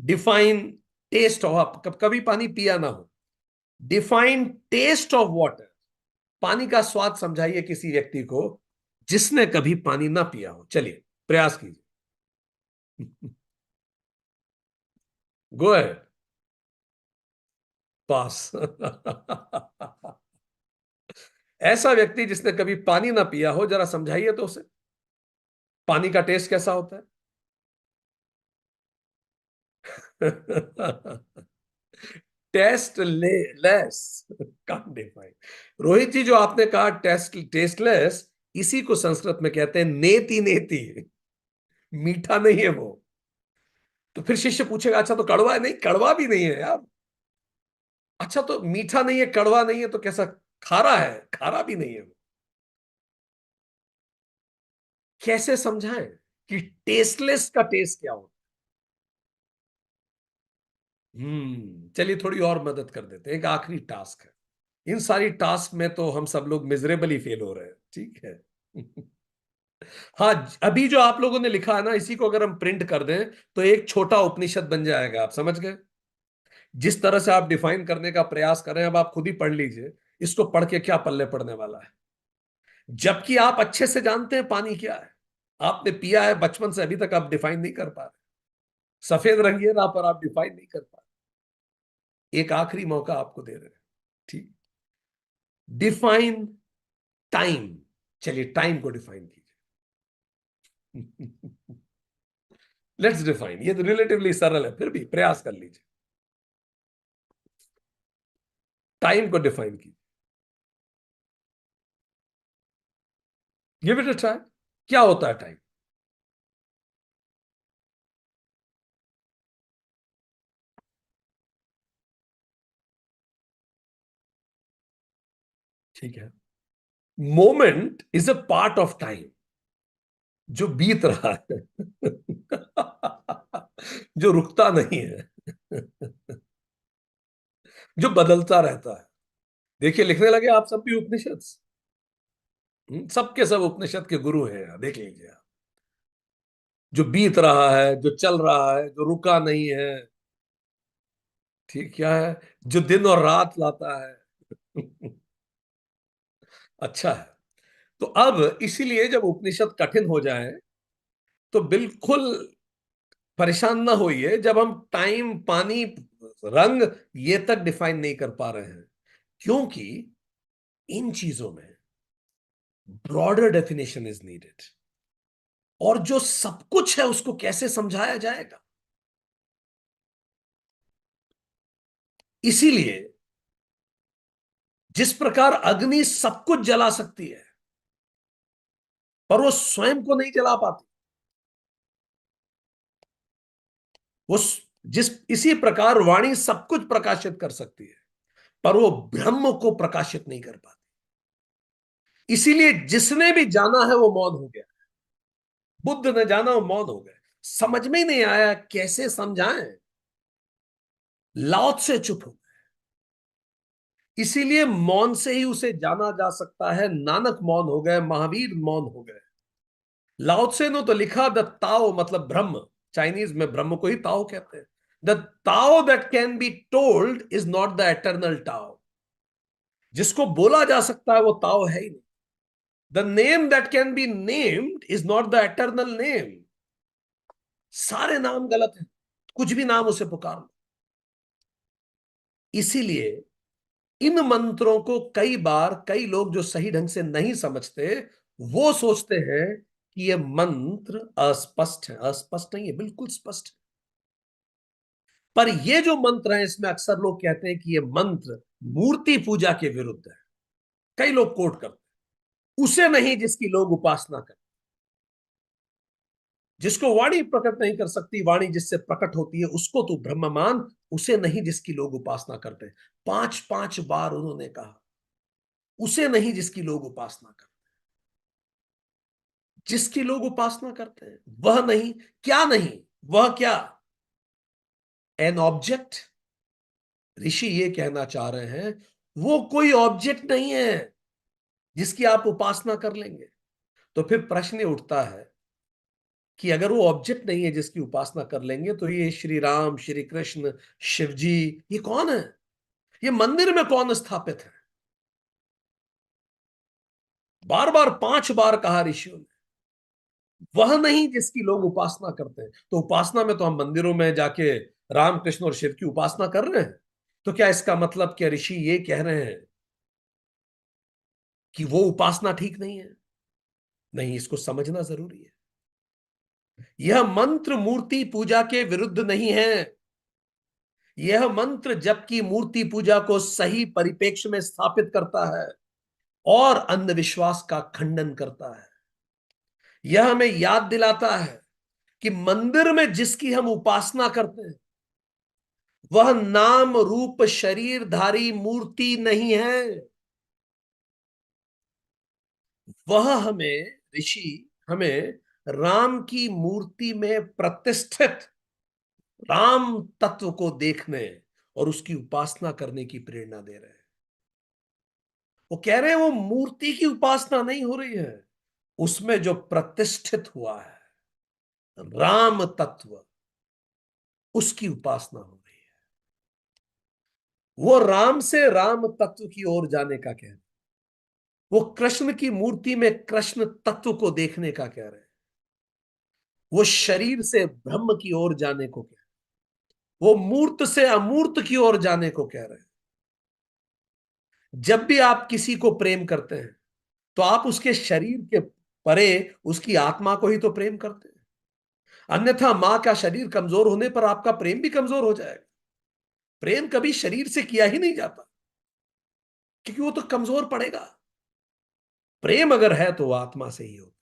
डिफाइन टेस्ट ऑफ, कभी पानी पिया ना हो। डिफाइन टेस्ट ऑफ वाटर, पानी का स्वाद समझाइए किसी व्यक्ति को जिसने कभी पानी ना पिया हो। चलिए प्रयास कीजिए। गो है पास। ऐसा व्यक्ति जिसने कभी पानी ना पिया हो, जरा समझाइए तो उसे पानी का टेस्ट कैसा होता है। Tasteless, can't define. Rohit ji, जो आपने कहा टेस्ट टेस्टलेस, इसी को संस्कृत में कहते हैं नेति नेति। मीठा नहीं है वो। तो फिर शिष्य पूछेगा, अच्छा तो कड़वा है? नहीं, कड़वा भी नहीं है यार। अच्छा तो मीठा नहीं है, कड़वा नहीं है, तो कैसा? खारा है? खारा भी नहीं है वो। कैसे समझाएं कि टेस्टलेस का टेस्ट क्या होता है? चलिए थोड़ी और मदद कर देते हैं। एक आखिरी टास्क है। इन सारी टास्क में तो हम सब लोग मिजरेबली फेल हो रहे हैं। ठीक है। हाँ, अभी जो आप लोगों ने लिखा है ना, इसी को अगर हम प्रिंट कर दें तो एक छोटा उपनिषद बन जाएगा। आप समझ गए? जिस तरह से आप डिफाइन करने का प्रयास कर रहे हैं, अब आप खुद ही पढ़ लीजिए। इसको पढ़ के क्या पल्ले पड़ने वाला है? जबकि आप अच्छे से जानते हैं पानी क्या है। आपने पिया है बचपन से, अभी तक आप डिफाइन नहीं कर पा रहे। सफेद रंग है ना, पर आप डिफाइन नहीं कर पा रहे। एक आखिरी मौका आपको दे रहे हैं। ठीक। Define time. चलिए टाइम को डिफाइन कीजिए। Let's define. ये तो रिलेटिवली सरल है, फिर भी प्रयास कर लीजिए। टाइम को डिफाइन कीजिए। Give it a try. क्या होता है टाइम? ठीक है। Moment is a part of time, जो बीत रहा है। जो रुकता नहीं है। जो बदलता रहता है। देखिए लिखने लगे आप सब भी उपनिषद। सबके सब उपनिषद के गुरु हैं, देख लीजिए आप। जो बीत रहा है, जो चल रहा है, जो रुका नहीं है। ठीक क्या है? जो दिन और रात लाता है। अच्छा है। तो अब इसीलिए जब उपनिषद कठिन हो जाए तो बिल्कुल परेशान ना होइए जब हम टाइम, पानी, रंग ये तक डिफाइन नहीं कर पा रहे हैं। क्योंकि इन चीजों में ब्रॉडर डेफिनेशन इज नीडेड। और जो सब कुछ है उसको कैसे समझाया जाएगा? इसीलिए जिस प्रकार अग्नि सब कुछ जला सकती है पर वो स्वयं को नहीं जला पाती, वो जिस इसी प्रकार वाणी सब कुछ प्रकाशित कर सकती है पर वो ब्रह्म को प्रकाशित नहीं कर पाती। इसीलिए जिसने भी जाना है वो मौन हो गया। बुद्ध ने जाना, वो मौन हो गए। समझ में ही नहीं आया कैसे समझाएं। लाओ से चुप हो। इसीलिए मौन से ही उसे जाना जा सकता है। नानक मौन हो गए, महावीर मौन हो गए। लाओ त्से ने तो लिखा द ताओ मतलब ब्रह्म। चाइनीज में ब्रह्म को ही ताओ कहते हैं। The Tao that can be told is not the eternal Tao. जिसको बोला जा सकता है वो ताओ है ही नहीं। The name that can be named is not the eternal name. सारे नाम गलत हैं, कुछ भी नाम उसे पुकार लो। इसीलिए इन मंत्रों को कई बार कई लोग जो सही ढंग से नहीं समझते वो सोचते हैं कि ये मंत्र अस्पष्ट है। अस्पष्ट नहीं है, बिल्कुल स्पष्ट है। पर ये जो मंत्र है इसमें अक्सर लोग कहते हैं कि ये मंत्र मूर्ति पूजा के विरुद्ध है। कई लोग कोट करते हैं उसे नहीं जिसकी लोग उपासना करते। जिसको वाणी प्रकट नहीं कर सकती, वाणी जिससे प्रकट होती है उसको तू ब्रह्म मान, उसे नहीं जिसकी लोग उपासना करते। 5-5 बार उन्होंने कहा उसे नहीं जिसकी लोग उपासना करते। जिसकी लोग उपासना करते हैं वह नहीं। क्या नहीं? वह क्या? An object. ऋषि ये कहना चाह रहे हैं वो कोई ऑब्जेक्ट नहीं है जिसकी आप उपासना कर लेंगे। तो फिर प्रश्न उठता है कि अगर वो ऑब्जेक्ट नहीं है जिसकी उपासना कर लेंगे तो ये श्री राम, श्री कृष्ण, शिव जी, ये कौन है? ये मंदिर में कौन स्थापित है? बार बार 5 बार कहा ऋषियों ने वह नहीं जिसकी लोग उपासना करते हैं। तो उपासना में तो हम मंदिरों में जाके राम, कृष्ण और शिव की उपासना कर रहे हैं। तो क्या इसका मतलब क्या ऋषि ये कह रहे हैं कि वो उपासना ठीक नहीं है? नहीं, इसको समझना जरूरी है। यह मंत्र मूर्ति पूजा के विरुद्ध नहीं है। यह मंत्र जबकि मूर्ति पूजा को सही परिप्रेक्ष्य में स्थापित करता है और अंधविश्वास का खंडन करता है। यह हमें याद दिलाता है कि मंदिर में जिसकी हम उपासना करते हैं वह नाम रूप शरीरधारी मूर्ति नहीं है। वह हमें ऋषि हमें राम की मूर्ति में प्रतिष्ठित राम तत्व को देखने और उसकी उपासना करने की प्रेरणा दे रहे हैं। वो कह रहे हैं वो मूर्ति की उपासना नहीं हो रही है, उसमें जो प्रतिष्ठित हुआ है राम तत्व, उसकी उपासना हो रही है। वो राम से राम तत्व की ओर जाने का कह रहे हैं। वो कृष्ण की मूर्ति में कृष्ण तत्व को देखने का कह रहे हैं। वो शरीर से ब्रह्म की ओर जाने को कह रहे हैं। वो मूर्त से अमूर्त की ओर जाने को कह रहे हैं। जब भी आप किसी को प्रेम करते हैं तो आप उसके शरीर के परे उसकी आत्मा को ही तो प्रेम करते हैं। अन्यथा मां का शरीर कमजोर होने पर आपका प्रेम भी कमजोर हो जाएगा। प्रेम कभी शरीर से किया ही नहीं जाता क्योंकि वो तो कमजोर पड़ेगा। प्रेम अगर है तो वो आत्मा से ही होता है।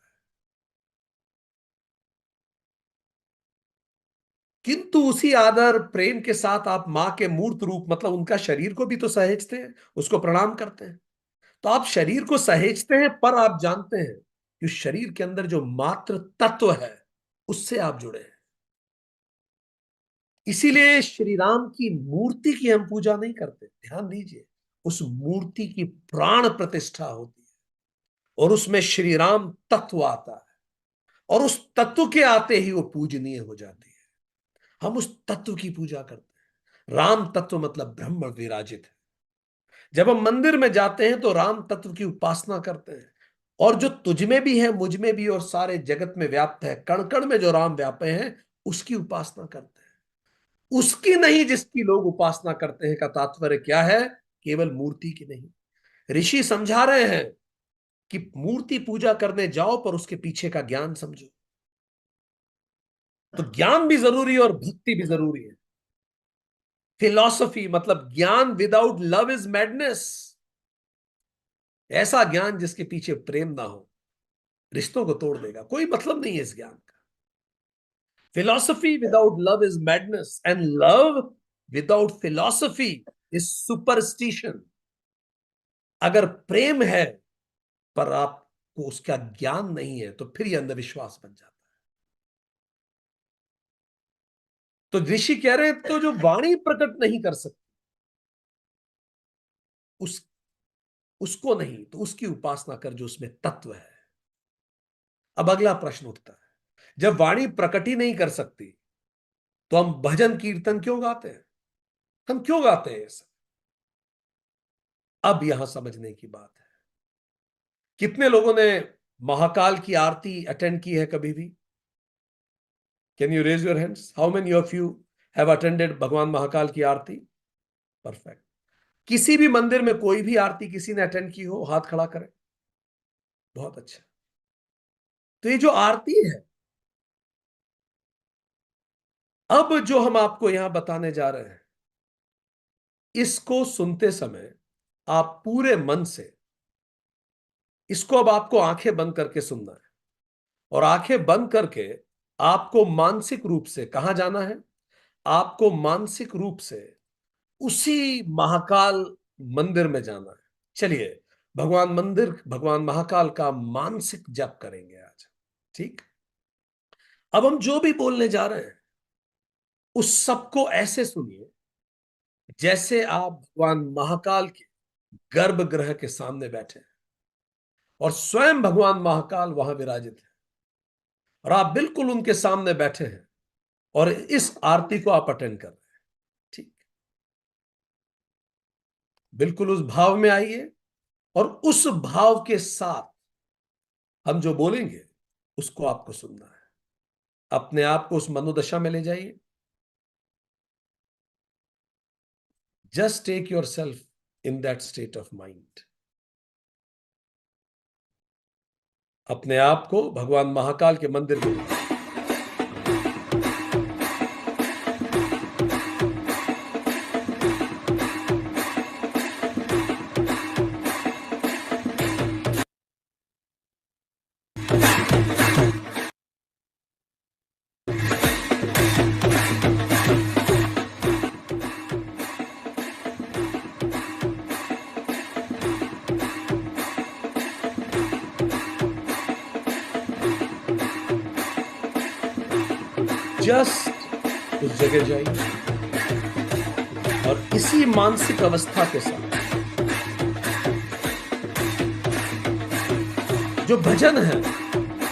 किंतु उसी आदर प्रेम के साथ आप मां के मूर्त रूप मतलब उनका शरीर को भी तो सहेजते हैं, उसको प्रणाम करते हैं। तो आप शरीर को सहेजते हैं पर आप जानते हैं कि शरीर के अंदर जो मात्र तत्व है उससे आप जुड़े हैं। इसीलिए श्री राम की मूर्ति की हम पूजा नहीं करते। ध्यान दीजिए, उस मूर्ति की प्राण प्रतिष्ठा होती है और उसमें श्री राम तत्व आता है और उस तत्व के आते ही वो पूजनीय हो जाती है। हम उस तत्व की पूजा करते हैं। राम तत्व मतलब ब्रह्म विराजित है। जब हम मंदिर में जाते हैं तो राम तत्व की उपासना करते हैं और जो तुझ में भी है, मुझ में भी और सारे जगत में व्याप्त है, कण कण में जो राम व्यापे हैं उसकी उपासना करते हैं। उसकी नहीं जिसकी लोग उपासना करते हैं का तात्पर्य क्या है? केवल मूर्ति की नहीं, ऋषि समझा रहे हैं कि मूर्ति पूजा करने जाओ पर उसके पीछे का ज्ञान समझो। तो ज्ञान भी जरूरी है और भक्ति भी जरूरी है। फिलॉसफी मतलब ज्ञान विदाउट लव इज मैडनेस। ऐसा ज्ञान जिसके पीछे प्रेम ना हो रिश्तों को तोड़ देगा, कोई मतलब नहीं है इस ज्ञान का। Philosophy without love is madness and love without philosophy is superstition. अगर प्रेम है पर आपको उसका ज्ञान नहीं है तो फिर यह अंधविश्वास बन जाता है। तो ऋषि कह रहे हैं तो जो वाणी प्रकट नहीं कर सकती उस उसको नहीं तो उसकी उपासना कर जो उसमें तत्व है। अब अगला प्रश्न उठता है, जब वाणी प्रकट ही नहीं कर सकती तो हम भजन कीर्तन क्यों गाते हैं? हम क्यों गाते हैं ये सब? अब यहां समझने की बात है। कितने लोगों ने महाकाल की आरती अटेंड की है कभी भी? Can you raise your hands? How many of you have attended भगवान महाकाल की आरती? परफेक्ट। किसी भी मंदिर में कोई भी आरती किसी ने अटेंड की हो, हाथ खड़ा करें। बहुत अच्छा। तो ये जो आरती है, अब जो हम आपको यहां बताने जा रहे हैं, इसको सुनते समय आप पूरे मन से इसको, अब आपको आंखें बंद करके सुनना है और आंखें बंद करके आपको मानसिक रूप से कहां जाना है? आपको मानसिक रूप से उसी महाकाल मंदिर में जाना है। चलिए भगवान महाकाल का मानसिक जप करेंगे आज। ठीक। अब हम जो भी बोलने जा रहे हैं उस सबको ऐसे सुनिए जैसे आप भगवान महाकाल के गर्भगृह के सामने बैठे हैं और स्वयं भगवान महाकाल वहां विराजित है और आप बिल्कुल उनके सामने बैठे हैं और इस आरती को आप अटेंड कर रहे हैं। ठीक। बिल्कुल उस भाव में आइए और उस भाव के साथ हम जो बोलेंगे उसको आपको सुनना है। अपने आप को उस मनोदशा में ले जाइए। Just take yourself in that state of mind. अपने आप को भगवान महाकाल के मंदिर में ले। जस्ट उस जगह जाइए और इसी मानसिक अवस्था के साथ जो भजन है,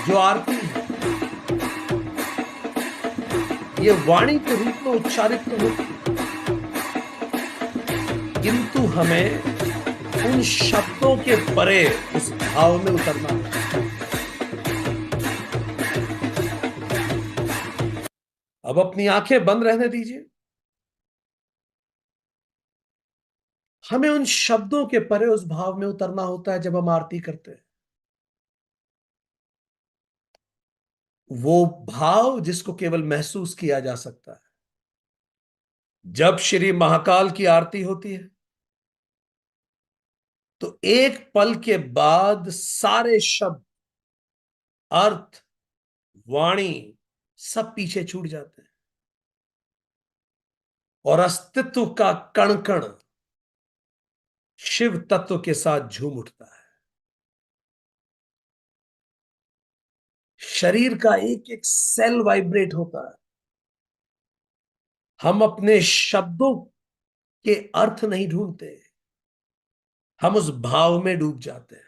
जो आरती है, ये वाणी के रूप में उच्चारित तो होती है, किंतु हमें उन शब्दों के परे उस भाव में उतरना है। अब अपनी आंखें बंद रहने दीजिए। हमें उन शब्दों के परे उस भाव में उतरना होता है जब हम आरती करते हैं। वो भाव जिसको केवल महसूस किया जा सकता है। जब श्री महाकाल की आरती होती है तो एक पल के बाद सारे शब्द, अर्थ, वाणी सब पीछे छूट जाते हैं और अस्तित्व का कण कण शिव तत्व के साथ झूम उठता है। शरीर का एक एक सेल वाइब्रेट होता है। हम अपने शब्दों के अर्थ नहीं ढूंढते, हम उस भाव में डूब जाते हैं।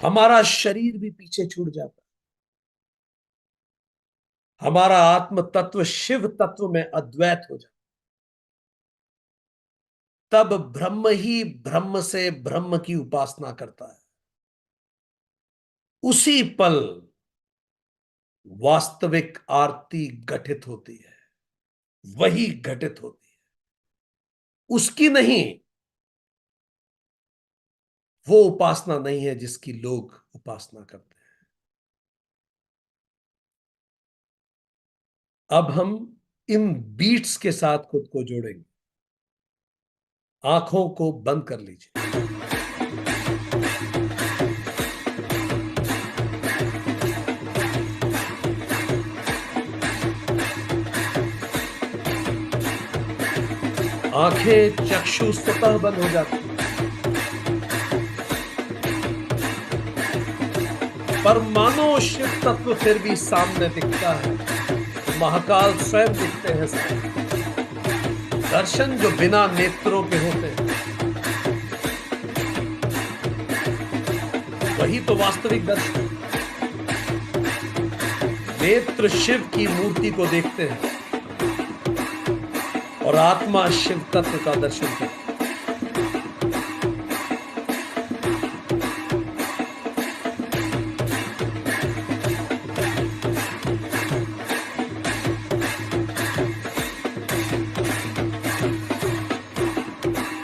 हमारा शरीर भी पीछे छूट जाता है। हमारा आत्म तत्व शिव तत्व में अद्वैत हो जाता है। तब ब्रह्म ही ब्रह्म से ब्रह्म की उपासना करता है। उसी पल वास्तविक आरती घटित होती है, वही घटित होती है, उसकी नहीं, वो उपासना नहीं है जिसकी लोग उपासना करते हैं। अब हम इन बीट्स के साथ खुद को जोड़ेंगे। आंखों को बंद कर लीजिए। आंखें चक्षु स्वतः बंद हो जाती हैं, पर मानो शिव तत्व फिर भी सामने दिखता है। तो महाकाल स्वयं दिखते हैं सामने। दर्शन जो बिना नेत्रों के होते हैं, वही तो वास्तविक दर्शन। नेत्र शिव की मूर्ति को देखते हैं और आत्मा शिव तत्व का दर्शन करती है।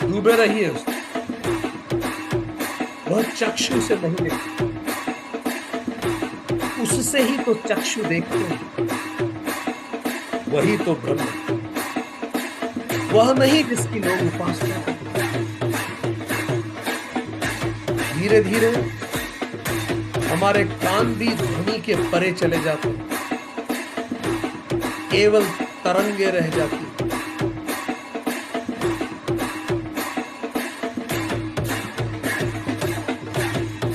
डूबे रहिए उसमें। वह चक्षु से नहीं देखते, उससे ही तो चक्षु देखते हैं। वही तो ब्रह्म, वह नहीं जिसकी लोग उपासना करते हैं। धीरे धीरे हमारे कान भी ध्वनि के परे चले जाते हैं, केवल तरंगे रह जाती हैं।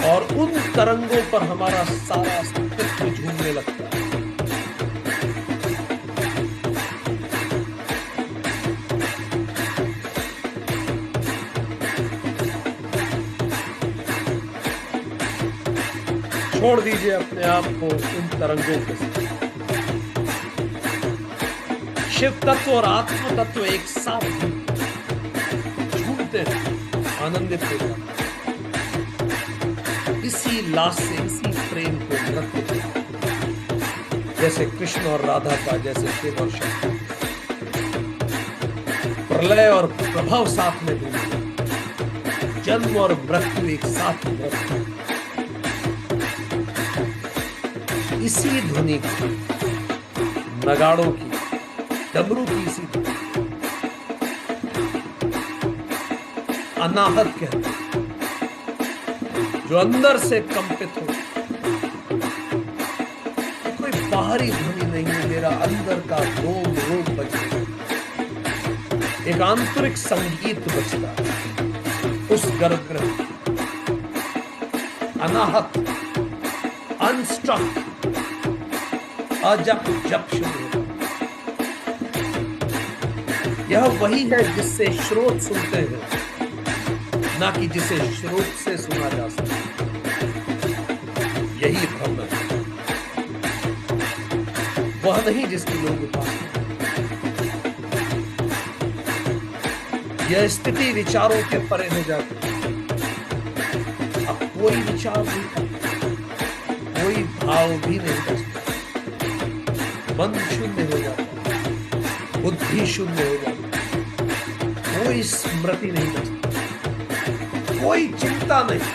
और उन तरंगों पर हमारा सारा अस्तित्व झूमने लगता है। छोड़ दीजिए अपने आप को इन तरंगों के साथ। शिव तत्व और आत्म तत्व एक साथ झूमते हैं, आनंदित हो जाते हैं। इसी लाश से, इसी प्रेम को नृत्य करते हैं। जैसे कृष्ण और राधा का, जैसे शिव और शक्ति। प्रलय और प्रभाव साथ में घूमते, जन्म और मृत्यु एक साथ नृत्य। इसी ध्वनि की, नगाड़ों की, डमरू की इसी अनाहत कहते हैं, जो अंदर से कंपित हो। कोई बाहरी ध्वनि नहीं है, मेरा अंदर का रोम रोम बजता, एक आंतरिक संगीत बजता उस गर्भगृह। अनाहत, अनस्ट्रक, अजप जप शुरू होता। यह वही है जिससे श्रोत सुनते हैं, ना कि जिसे श्रोत से सुना जा सकता। यही ब्रह्म है, वह नहीं जिसकी लोग उपासना। यह स्थिति विचारों के परे हो जाती है। अब कोई विचार नहीं करता, कोई भाव भी नहीं बचता। मन शून्य हो जाता है, बुद्धि शून्य हो जाती है, कोई स्मृति नहीं बचती, कोई चिंता नहीं।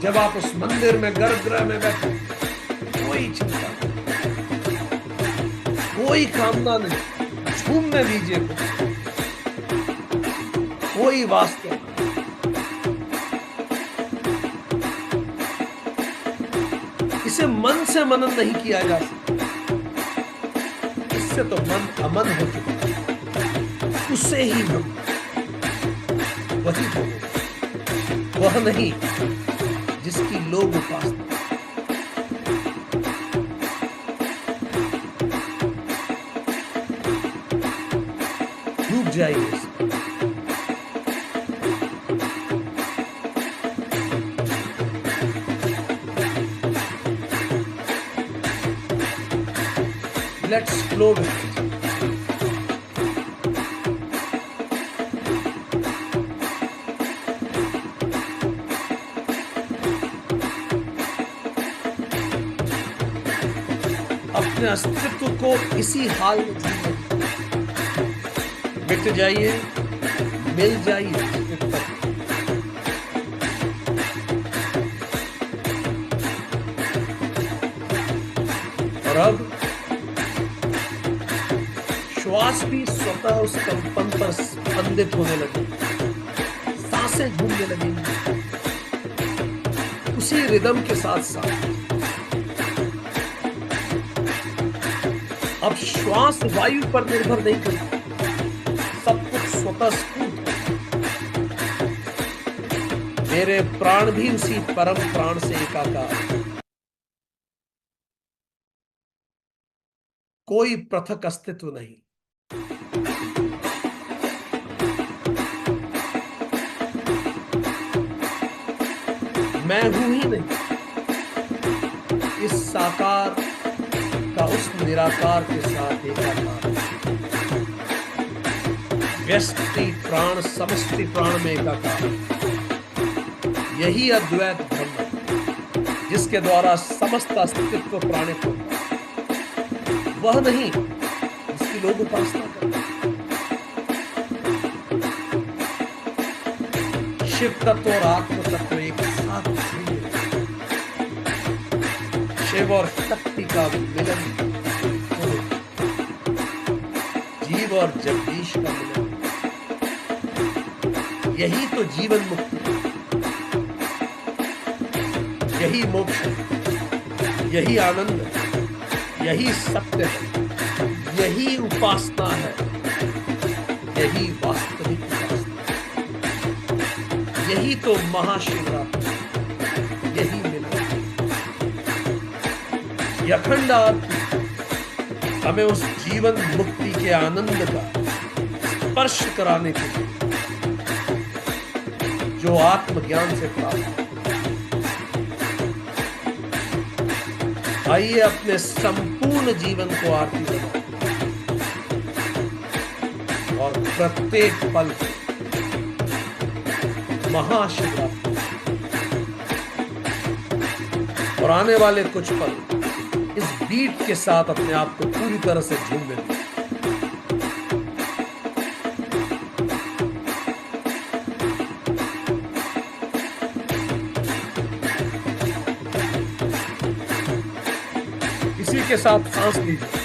जब आप उस मंदिर में, गर्भगृह में बैठे, कोई चिंता नहीं, कोई कामना नहीं। झूमने दीजिए, कोई वास्तव नहीं। इसे मन से मनन नहीं किया जा सकता, इससे तो मन अमन हो चुका है। उससे ही हम, वही तो वह नहीं जिसकी लोग उपासना। डूब जाइए इसमें। Let's flow with it. अपने अस्तित्व को इसी हाल में जीने, मिट जाइए, मिल जाइए। अब श्वास भी स्वतः उस कंपन पर स्पंदित होने लगे, सांसें झूमने लगेंगी उसी रिदम के साथ साथ। अब श्वास वायु पर निर्भर नहीं करता, सब कुछ स्वतः स्फूर्त होता। मेरे प्राण भी उसी परम प्राण से एकाकार, कोई पृथक अस्तित्व नहीं। मैं हूं ही नहीं, इस साकार का उस निराकार के साथ एकाकार। व्यष्टि प्राण समष्टि प्राण में एकाकार, यही अद्वैत ब्रह्म जिसके द्वारा समस्त अस्तित्व प्राणित होता, वह नहीं जिसकी लोग उपासना करते। शिव तत्व और आत्म तत्व एक साथ जुड़े, शिव और शक्ति का मिलन हो, जीव और जगदीश का मिलन, यही तो जीवन मुक्ति, यही मोक्ष, यही आनंद, यही सत्य है, यही उपासना है, यही वास्तविक उपासना, यही तो महाशिवरात्रि, यही मिलन। यह अखंड आरती हमें उस जीवन मुक्ति के आनंद का स्पर्श कराने के लिए जो आत्मज्ञान से प्राप्त। आइए अपने संपूर्ण जीवन को आरती बनाएं और प्रत्येक पल महाशिवरात्रि और आने वाले कुछ पल इस बीट के साथ अपने आप को पूरी तरह से झूमने दें। इसी के साथ सांस लीजिए।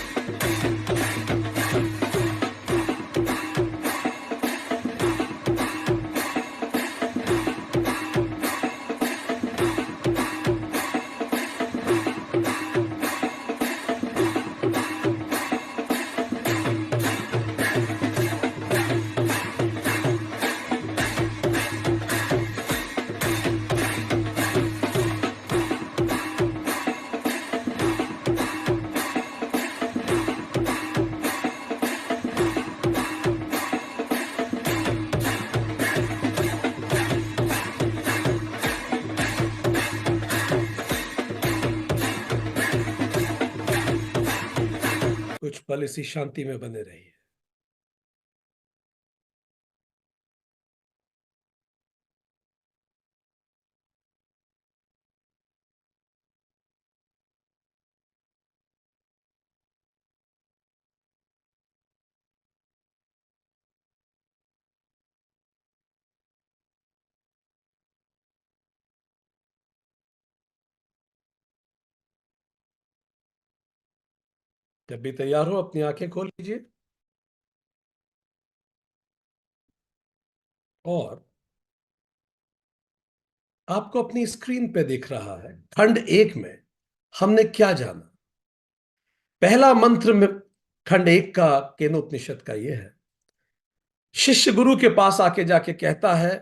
कुछ पल इसी शांति में बने रहिए। जब भी तैयार हो अपनी आंखें खोल लीजिए और आपको अपनी स्क्रीन पे दिख रहा है खंड 1 में हमने क्या जाना। पहला मंत्र में खंड 1 का केनोपनिषद का यह है, शिष्य गुरु के पास आके जाके कहता है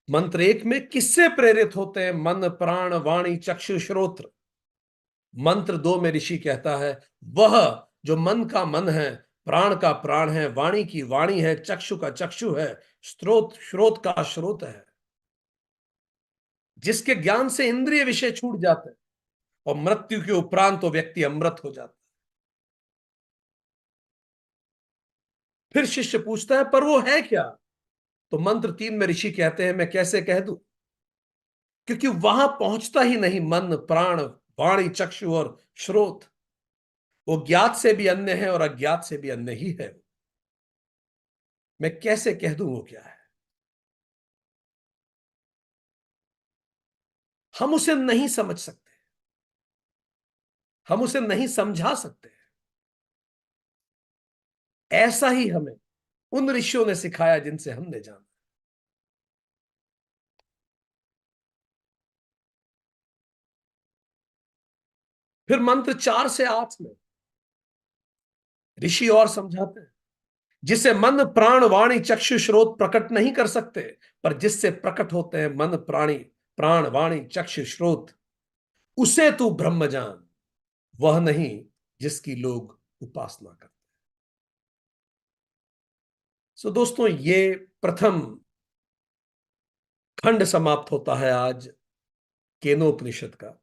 मंत्र 1 में किससे प्रेरित होते हैं मन प्राण वाणी चक्षु श्रोत्र। मंत्र 2 में ऋषि कहता है वह जो मन का मन है, प्राण का प्राण है, वाणी की वाणी है, चक्षु का चक्षु है, स्रोत स्रोत का स्रोत है, जिसके ज्ञान से इंद्रिय विषय छूट जाते हैं और मृत्यु के उपरांत तो व्यक्ति अमृत हो जाता है। फिर शिष्य पूछता है पर वो है क्या? तो मंत्र 3 में ऋषि कहते हैं मैं कैसे कह दूं, क्योंकि वहां पहुंचता ही नहीं मन प्राण वाणी चक्षु और श्रोत। वो ज्ञात से भी अन्य है और अज्ञात से भी अन्य ही है। मैं कैसे कह दूं वो क्या है? हम उसे नहीं समझ सकते, हम उसे नहीं समझा सकते। ऐसा ही हमें उन ऋषियों ने सिखाया जिनसे हमने जाना। फिर मंत्र 4 से 8 में ऋषि और समझाते हैं, जिसे मन प्राण वाणी चक्षु श्रोत प्रकट नहीं कर सकते, पर जिससे प्रकट होते हैं मन प्राणी प्राण वाणी चक्षु श्रोत, उसे तू ब्रह्म जान, वह नहीं जिसकी लोग उपासना करते। सो दोस्तों, ये प्रथम खंड समाप्त होता है आज केनोपनिषद का।